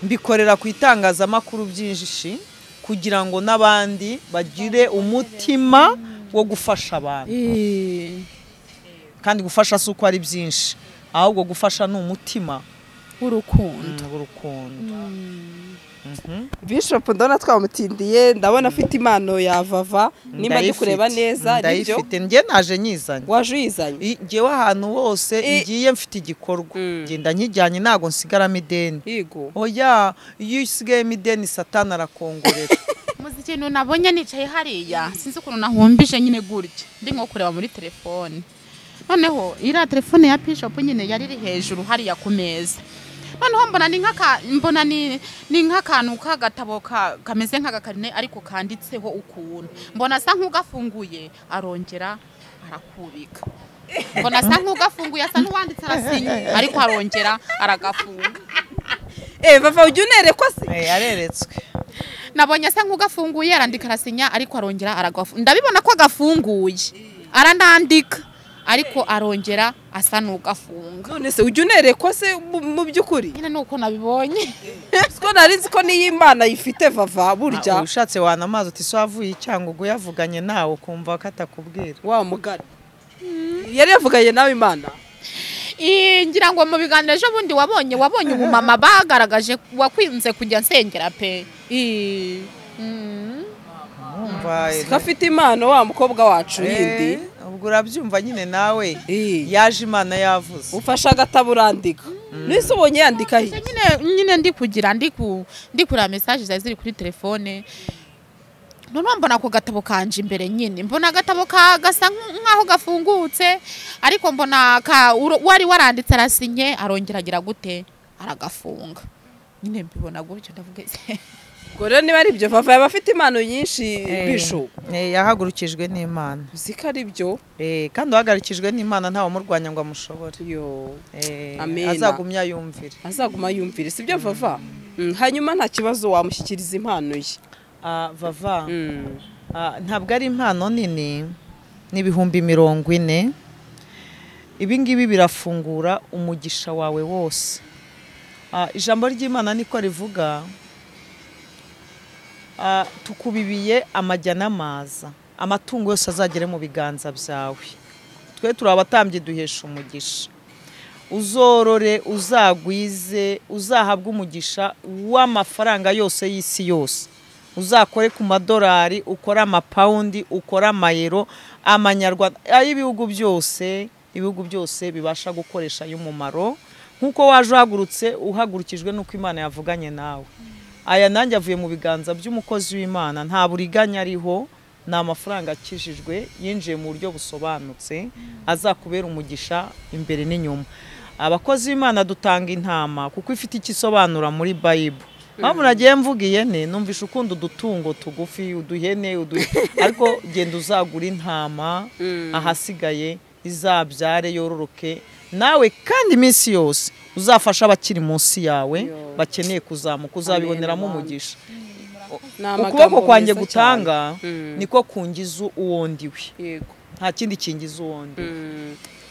mbikorera ku itangazamakuru byinshi kugira ngo n'abandi bagire umutima wo gufasha abantu kandi gufasha si uko ari byinshi ahubwo gufasha ni umutima w'urukundo Bishop ndona twamutindiye ndabona afite impano ya Vava nimba ndi kureba neza nibyo ngiye naje nyizanye waje uyizanye ngewe ahantu hose ngiye mfite igikorwa ngenda nkijyanye ntago nsigaramo ideni yego oya iyo usigayemo ideni satani arakongorera ikintu nabonye nicaye hariya sinzi ukuntu nahumbije nyine gutya ndi nko kureba muri telefone noneho iriya telefone ya Bishop nyine yari iri hejuru hariya ku meza noneho mbona ni nk'akantu k'agatabo kameze nk'agakarine ariko kanditseho ukuntu mbona asa nk'ugafunguye arongera arakubika mbona asa nk'ugafunguye asa n'uwanditse arasinye ariko arongera aragafunga Vava ujya unerekwa se yareretswe nabonye asa nk'ugafunguye arandika arasinya ariko arongera aragafunga ndabibona ko agafunguye arandandika ariko arongera asa n'ugafunga none se ujya unerekwa se mu by'ukuri nyine nuko nabibonye siko narinzi ko niyo Imana yifite Vava burya ushatse wana amazi uti so avuye icyangugu yavuganye nawe ukumva ko atakubwira wa mugari yari yavuganye nawe Imana ngira ngo mu biganiro ejo bundi wabonye umumama bagaragaje wakwinze kujya nsengera pe afite impano wa mukobwa wacu yindi ubwo urabyumva nyine nawe yaje Imana yavuze ufasha agatabo urandika nise ubonye yandika nyine ndi kureba message ziri kuri telefone none mbona ako gatabo kanje imbere nyine mbona agatabo gasa nkaho gafungutse ariko mbona wari waranditse arasinye arongera agira gute aragafunga nyine mbibona gutyo ndavuga gore niba ari byo Vava yabafite impano nyinshi Bishop yahagurukijwe n'Imana uzika ari byo kandi uhagarikijwe n'Imana ntawe murwanya ngo amushobore amen azaguma yumvire sibyo Vava hanyuma nta kibazo wamushyikiriza impano ye Vava ntabwo ari impano nini ni 40,000 ibi ngibi birafungura umugisha wawe wose ijambo ry'Imana niko rivuga tukubibiye amajya n'amaza amatungo yose azagere mu biganza byawe twe turi abatambyi duhesha umugisha uzorore uzagwize uzahabwa umugisha w'amafaranga yose y'isi yose uzakore ku madolari ukora amapawundi ukora amayero amanyarwanda ibihugu byose bibasha gukoresha y'umumaro nk'uko waje uhagurukijwe n'uko Imana yavuganye nawe aya nanjye avuye mu biganza by'umukozi w'Imana nta buriganya ariho ni amafaranga akijijwe yinjiye mu buryo busobanutse azakubera umugisha imbere n'inyuma abakozi b'Imana dutanga intama kuko ifite ikisobanura muri Bible mpamvu nagiye mvugiye numvisha ukunda udutungo tugufi uduhene ariko genda uzagura intama ahasigaye izabyare yororoke nawe kandi iminsi yose uzafasha abakiri munsi yawe bakeneye kuzamuka uzabiboneramo umugisha ukuboko kwanjye gutanga niko kungiza uwondiwe nta kindi kingiza uwondi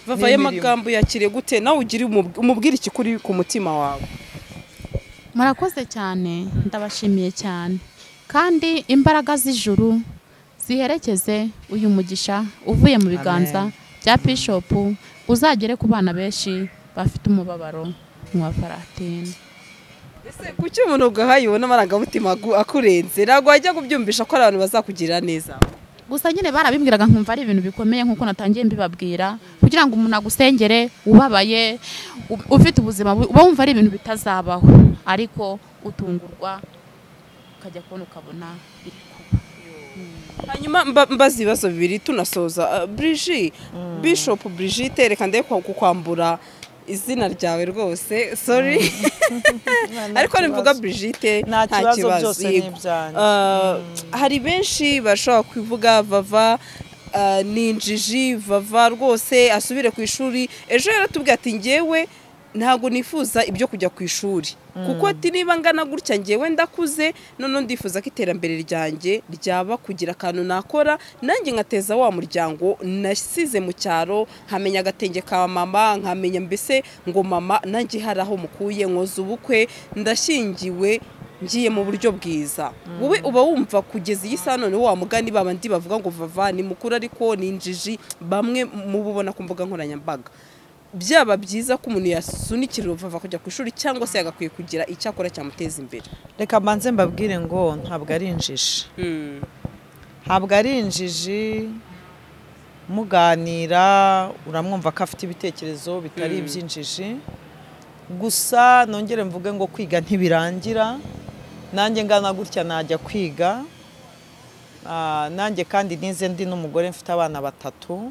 Vava y'amagambo yakire gute nawe ugire umubwire ikikuri ku mutima wawe murakoze cyane ndabashimiye cyane kandi imbaraga z'ijuru ziherekeze uyu mugisha uvuye mu biganza bya Bishop uzagere ku bana benshi bafite umubabaro mu Valentin ese kuki umuntu ugahaye ubona amarangamutima akurenze ntabwo wajya kubyumvisha ko abantu bazakugirira neza gusa nyine barabimbwiraga nkumva ari ibintu bikomeye nkuko natangiye mbibabwira kugira ngo umuntu agusengere ubabaye ufite ubuzima uba wumva ari ibintu bitazabaho ariko utungurwa ukajya kubona ukabona biri kuba hanyuma mbaza ibibazo bibiri tunasoza Bishop Brigitte reka ndebe kukwambura izina ryawe rwose sorry ariko nivuga Brigitte nta kibazo hari benshi bashobora kuvuga Vava ninjiji Vava rwose asubire ku ishuri ejo yaratubwiye ati ngewe ntago nifuza ibyo kujya ku ishuri kuko ati niba ngana gutya ngewe ndakuze none ndifuza ko iterambere ryanjye ryaba kugira akantu nakora nanjye ngateza wa muryango nasize mu cyaro nkamenya agatenge ka mama nkamenya mbese ngo mama nanjye hari aho mukuye nkoza ubukwe ndashingiwe ngiye mu buryo bwiza wowe uba wumva kugeza iyi saa none wa mugani babandi bavuga ngo Vava ni mukuru ariko ni injiji bamwe mububona ku mbuga nkoranyambaga byaba byiza ko umuntu yasunikira Vava kujya ku ishuri cyangwa se yagakwiye kugira icyo akora cyamuteza imbere reka mbanze mbabwire ngo ntabwo ari injiji ntabwo ari injiji muganira uramwumva ko afite ibitekerezo bitari iby'injiji gusa nongere mvuge ngo kwiga ntibirangira nanjye ngana gutya najya kwiga nanjye kandi nize ndi n'umugore mfite abana 3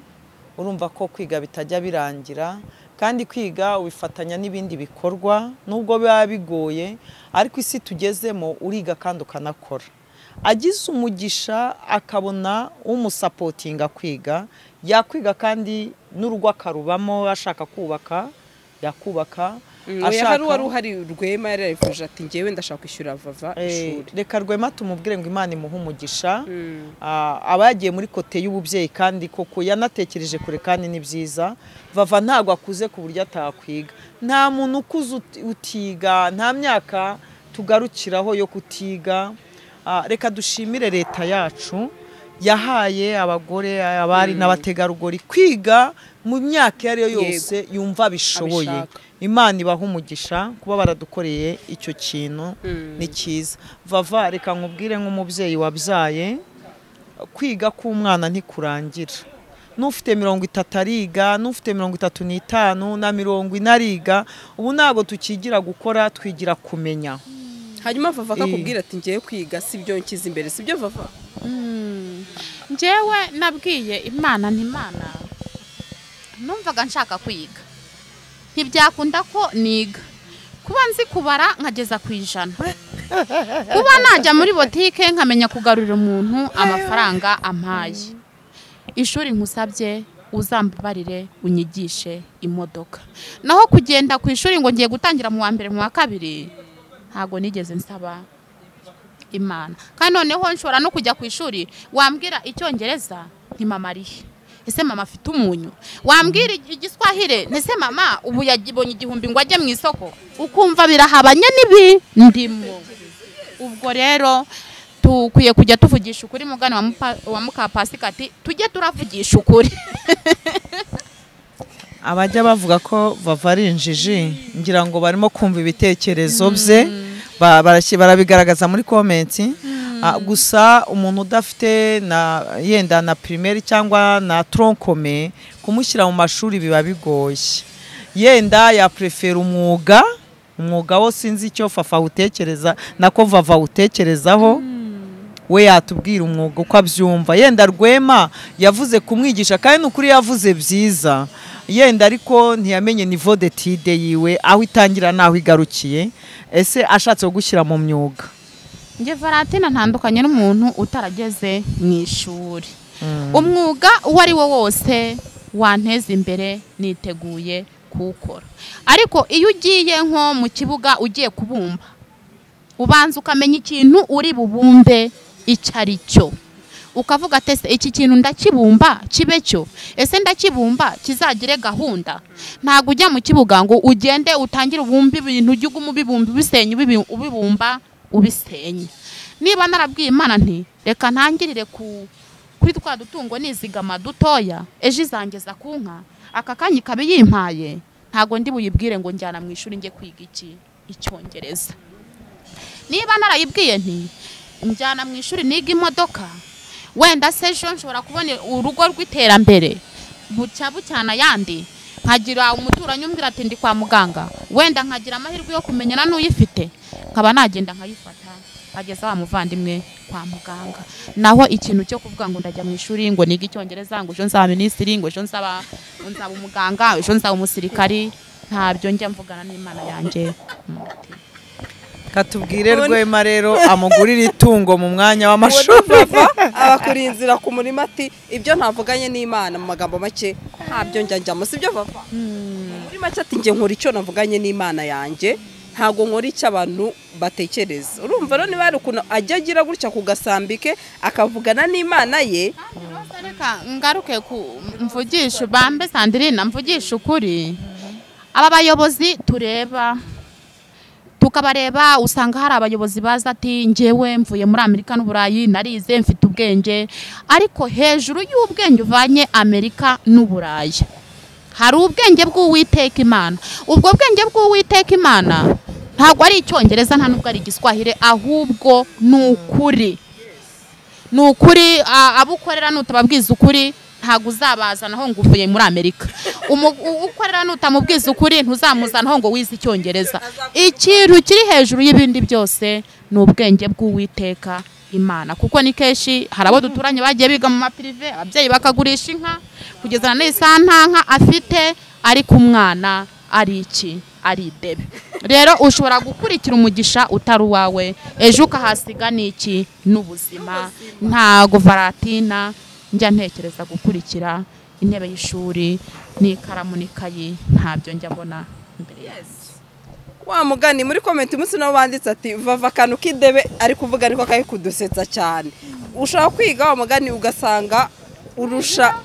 urumva ko kwiga bitajya birangira kandi kwiga ubifatanya n'ibindi bikorwa nubwo biba bigoye ariko isi tugezemo uriga kandi ukanakora agize umugisha akabona umusapotinga kwiga yakwiga kandi n'urugo akarubamo ashaka kubaka yakubaka hari wari Rwema yarifuje ati ngewe ndashaka kwishyura Vava ishuri reka Rwema tumubwire ngo Imana imuhe umugisha abagiye muri kote y'ububyeyi kandi koko yanatekereje kure kandi ni byiza Vava ntago akuze ku buryo atakwiga nta muntu ukuze utiga nta myaka tugarukiraho yo kutiga reka dushimire leta yacu yahaye abagore abari n'abategarugori kwiga mu myaka yari yose yumva bishoboye Imana ibaha umugisha kuba baradukoreye icyo kintu ni cyiza Vava reka nkubwire nk'umubyeyi wabyaye kwiga k'umwana ntikurangira n'ufite 30 ariga n'ufite 35 na 40 ariga ubu ntago tukigira gukora twigira kumenya hanyuma Vava akakubwira ati ngiye kwiga sibyo nkiza imbere sibyo Vava njyewe nabwiye Imana ntimana numvaga nshaka kwiga ntibyakunda ko niga kuba nzi kubara nkageza ku 100 kuba najya muri botike nkamenya kugarurira umuntu amafaranga ampaye ishuri nkusabye uzambabarire unyigishe imodoka naho kugenda ku ishuri ngo ngiye gutangira mu wa mbere mu wa kabiri ntago nigeze nsaba Imana kandi noneho nshobora no kujya ku ishuri wambwira icyongereza ntimamariye ese mama afite umunyu wambwira igiswahire nese mama ubu yagibonye 1000 ngo ajye mu isoko ukumva birahabanye nibi ndimo ubwo rero tukwiye kujya tuvugisha ukuri mugani wa Mukapasikati tujye turavugisha ukuri abajya bavuga ko Vava ari injiji ngira ngo barimo kumva ibitekerezo bye barabigaragaza muri comment gusa umuntu udafite na yenda na primaire cyangwa na troncome kumushyira mu mashuri biba bigoye yenda ya prefera umwuga wo sinzi icyo Fafa utekereza nako Vava utekerezaho we yatubwira umwuga uko abyumva yenda Rwema yavuze kumwigisha kandi n'ukuri yavuze byiza yenda ariko ntiyamenye niveau d'étude yiwe aho itangira naho igarukiye ese ashatse gushyira mu myuga nge Valentina ntandukanye n'umuntu utarageze mu ishuri umwuga uwo ari wo wose wanteza imbere niteguye kuwukora ariko iyo ugiye nko mu kibuga ugiye kubumba ubanza ukamenya ikintu uri bubumbe icyo ari cyo ukavuga ati iki kintu ndakibumba kibe cyo ese ndakibumba kizagire gahunda ntago ujya mu kibuga ngo ugende utangire ubumba ibintu ujye umubibumba ubisenye ubibumba ubisenye niba narabwiye Imana nti reka ntangirire kuri twa dutungo nizigama dutoya ejo izangeza ku nka aka kanyi kabe yimpaye ntago ndi buyibwire ngo njyana mu ishuri nge kwiga icyongereza niba narayibwiye nti njyana mu ishuri niga imodoka wenda se ejo nshobora kubona urugo rw'iterambere bucyana yandi nkagira umuturanyi umbwira ati ndi kwa muganga wenda nkagira amahirwe yo kumenyana n'uyifite nkaba nagenda nkayifata ageza wa muvandimwe kwa muganga naho ikintu cyo kuvuga ngo ndajya mu ishuri ngo niga icyongereza ngo ejo nzaba minisitiri ngo ejo nzaba umuganga ejo nzaba umusirikari ntabyo njya mvugana n'Imana yanjye katubwire Rwema rero amugurira itungo mu mwanya w'amashuri abakuri inzira ku murima ati ibyo ntavuganye n'Imana mu magambo make ntabyo njyamo sibyo Vava muri make ati nge nkora icyo navuganye n'Imana yanjye ntago nkora icyo abantu batekereza urumva rero niba ari ukuntu ajya agira gutya ku gasambike akavugana n'Imana ye reka ngaruke ku mvugisha bambe Sandrine mvugisha ukuri aba bayobozi tureba tukabareba usanga hari abayobozi baza ati ngewe mvuye muri Amerika n'Uburayi narize mfite ubwenge ariko hejuru y'ubwenge uvanye Amerika n'Uburayi hari ubwenge bw'Uwiteka Imana ubwo bwenge bw'Uwiteka Imana ntago ari icyongereza nta nubwo ari igiswahire ahubwo n'ukuri abukorera nutababwiza ukuri ntago uzabazanaho ngo uvuye muri Amerika ukorera nutamubwiza ukuri ntuzamuzanaho ngo wize icyongereza ikintu kiri hejuru y'ibindi byose n'ubwenge bw'Uwiteka Imana kuko ni kenshi hari abo duturanye bagiye biga mu mapirive ababyeyi bakagurisha inka kugeza na n'isaha nta nka afite ariko umwana ari iki ari idebe rero ushobora gukurikira umugisha utari uwawe ejo ukahasiga n'iki n'ubuzima ntago Varatina njya ntekereza gukurikira intebe y'ishuri n'ikaramu n'ikayi ntabyo njya mbona imbere yazo. Wa mugani muri comment umunsi nabo banditse ati vava kanu kidebe ari kuvuga ariko kayi kudusetsa cyane. Ushaka kwiga wa mugani ugasanga urusha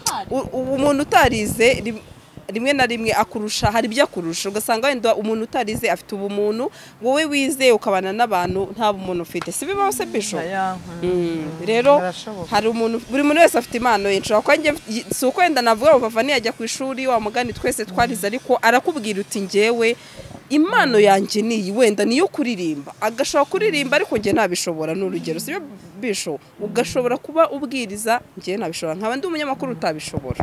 umuntu utarize rimwe na rimwe akurusha hari ibyo akurusha ugasanga wenda umuntu utarize afite ubumuntu wowe wize ukabana n'abantu nta bumuntu ufite si bibaho se bisho. Rero hari umuntu buri muntu wese afite impano ye nshobora kwa nge si uko wenda navuga bava niyajya ku ishuri wa mugani twese twarize ariko arakubwira uti ngewe impano yanjye niyi wenda niyo kuririmba agashobora kuririmba ariko nge nabishobora n'urugero si bisho ugashobora kuba ubwiriza nge nabishobora nkaba ndi umunyamakuru utabishobora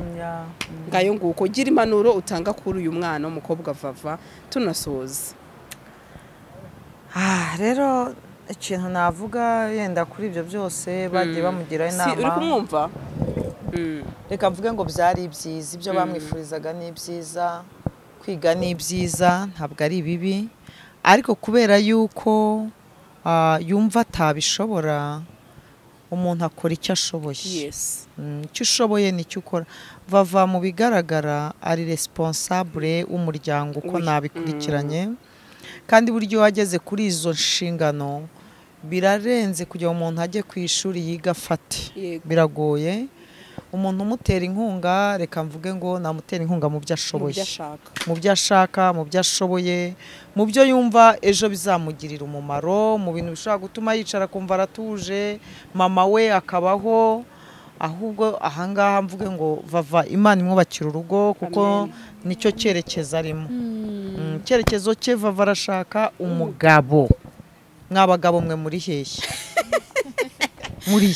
ngayo nguko gira impanuro utanga kuri uyu mwana w'umukobwa Vava tunasoza. Rero ikintu navuga yenda kuri ibyo byose bagiye bamugira inama uri kumwumva reka mvuge ngo byari byiza ibyo bamwifurizaga ni byiza kwiga ni byiza ntabwo ari bibi ariko kubera yuko yumva atabishobora umuntu akora icyo ashoboye icyo ushoboye nicyo ukora. Vava mu bigaragara ari responsable w'umuryango uko nabikurikiranye kandi buryo wageze kuri izo nshingano birarenze kugira umuntu ajye ku ishuri yiga afate biragoye umuntu umutera inkunga reka mvuge ngo namutera inkunga mu byo ashoboye mu byo ashaka mu byo ashoboye mu byo yumva ejo bizamugirira umumaro mu bintu bishobora gutuma yicara kumva aratuje mama we akabaho ahubwo ahangaha mvuge ngo Vava Imana imwubakira urugo kuko nicyo cyerekezo arimo cyerekezo cye Vava arashaka umugabo mwabagabo mwe muri hehe muri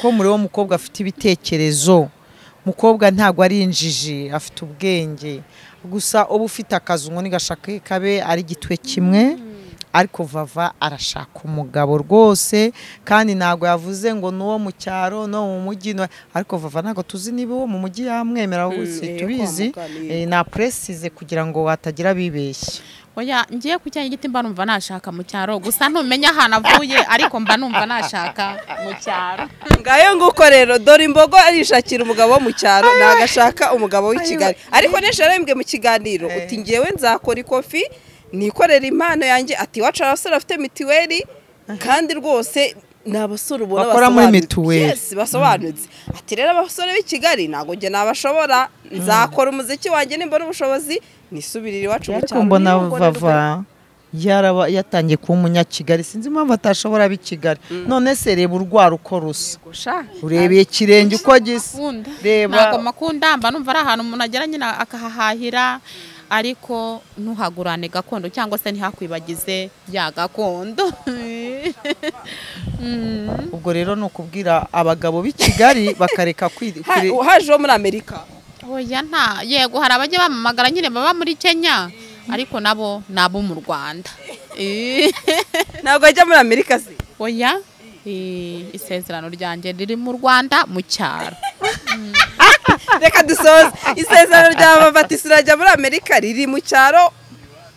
ko muri wo mukobwa afite ibitekerezo mukobwa ntago ari injiji afite ubwenge gusa ubu ufite akazi ngo nigashaka kabe ari gitwe kimwe ariko Vava arashaka umugabo rwose kandi ntago yavuze ngo nuwo mu cyaro no mu mujyi ariko Vava ntago tuzi niba uwo mu mujyi yamwemera wose tubizi na presize kugira ngo hatagira bibeshye. Oya ngiye ku cyanya giti mba numva nashaka mu cyaro gusa ntumenya ahantu avuye ariko mba numva nashaka mu cyaro. Ngayo nguko rero dore imbogo arishakira umugabo wo mu cyaro nagashaka umugabo w'i Kigali ariko nesharembwe mu kiganiro uti ngewe nzakora ikofi nikorera impano yanjye ati wacu abasore afite mitiweli kandi rwose n'abasore ubona basobanutse ati rero abasore b'i Kigali ntago nge nabashobora nzakora umuziki wanjye nimbona ubushobozi nisubirira iwacu mu cyaro. Mbona Vava yatangiye kuba umunyakigali sinzi impamvu atashobora b'i Kigali none se reba urwara uko rusa urebeye ikirenge uko gisa reba ntago makunda mba numva ari ahantu umuntu agera nyine akahahahira ariko ntuhagurane gakondo cyangwa se ntihakwibagize ya gakondo. Ubwo rero no kubwira abagabo b'i Kigali bakareka haje wo muri Amerika. Oya nta yego hari abajye bamamagara nyine baba muri Kenya ariko nabo nabo mu Rwanda. Ntabwo ajya muri Amerika se. Oya isezerano ryanjye riri mu Rwanda mu cyaro. Reka dusoze isezerano rya Vava ati surajya muri Amerika riri mu cyaro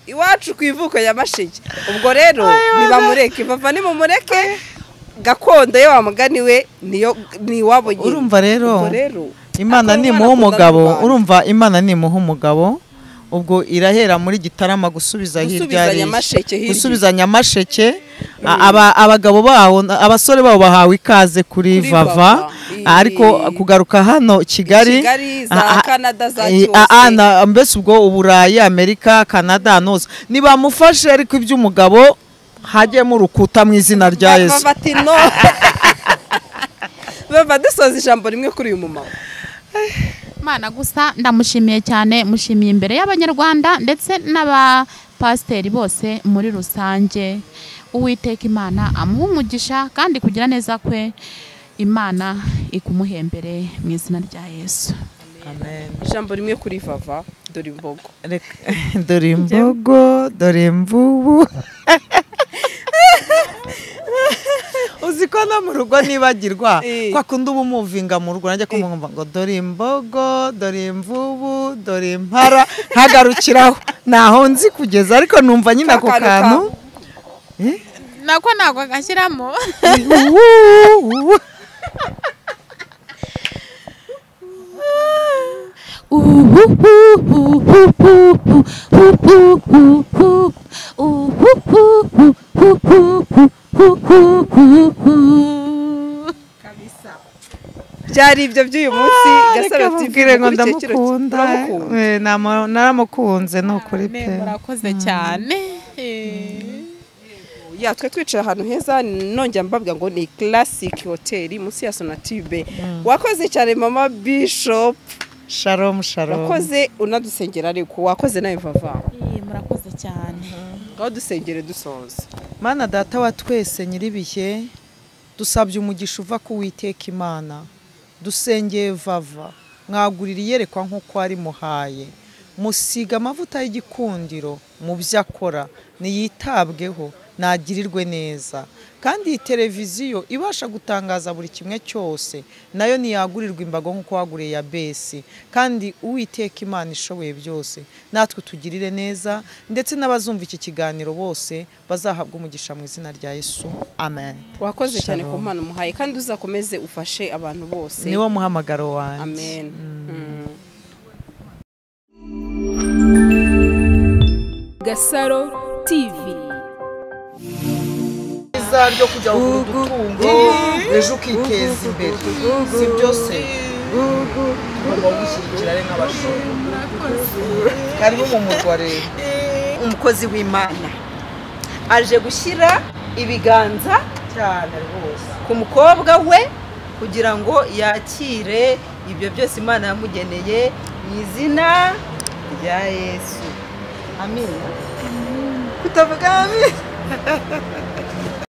iwacu ku ivuko ya Masheke. Ubwo rero nibamureke Vava ni mumureke gakondo ye wa mugani we niyo ni wabo nyine. Urumva rero Imana ni muho umugabo urumva Imana ni muho umugabo ubwo irahera muri Gitarama gusubiza hirya gusubiza Nyamasheke abagabo baho abasore babo bahawe ikaze kuri Vava ariko kugaruka hano Kigali za Canada za cyose mbese ubwo Uburayi Amerika Canada nose nibamufashe ariko iby'umugabo hajyemo urukuta mu izina rya Yesu. Vava dusoza ijambo rimwe kuri uyu mumama. Mana gusa ndamushimiye cyane mushimiye imbere y'abanyarwanda ndetse n'abapasiteri bose muri rusange Uwiteka Imana amuha umugisha kandi kugira neza kwe Imana ikumuhembere mu izina rya Yesu. Amen. Ijambo rimwe kuri Vava dore imbogo dore imbogo dore imvubu uzi ko no mu rugo nibagirwa kwa kundi uba umuvinga mu rugo najya kumva ngo dore imbogo dore imvubu dore impara nkagarukiraho naho nzi kugeza ariko numva nyine ako kantu nako ntabwo agashyiramo byari ibyo by'uyu munsi Gasaro TV ngo ndamukunda naramukunze no kuri pe murakoze cyane ya twe twicaye ahantu heza nongera mbabwira ngo ni Classic Hotel munsi ya Sonatube wakoze cyane mama Bishop Shalom wakoze unadusengera ariko wakoze nawe Vava murakoze cyane ngo dusengere dusoza Mana data wa twese nyiribihe dusabye umugisha uva ku Uwiteka Imana dusengeye Vava mwagurira iyerekwa nk'uko ari muhaye musiga amavuta y'igikundiro mu byo akora niyitabweho nagirirwe neza kandi iyi televiziyo ibasha gutangaza buri kimwe cyose nayo niyagurirwa imbago nk'uko waguriye ya besi kandi Uwiteka Imana ishoboye byose natwe tugirire neza ndetse n'abazumva iki kiganiro bose bazahabwa umugisha mu izina rya Yesu amen. Wakoze cyane ku mpano muhaye kandi uzakomeze ufashe abantu bose niwo muhamagaro wanjye amen. Gasaro TV ryo kujya utungo ejo ukiteza imbere si byose ugomba gushyigikira ari nk'abashora karibu mu murwa rero umukozi w'Imana aje gushyira ibiganza cyane rwose ku mukobwa we kugira ngo yakire ibyo byose Imana yamugeneye mu izina rya Yesu amen. Kutavuga amen.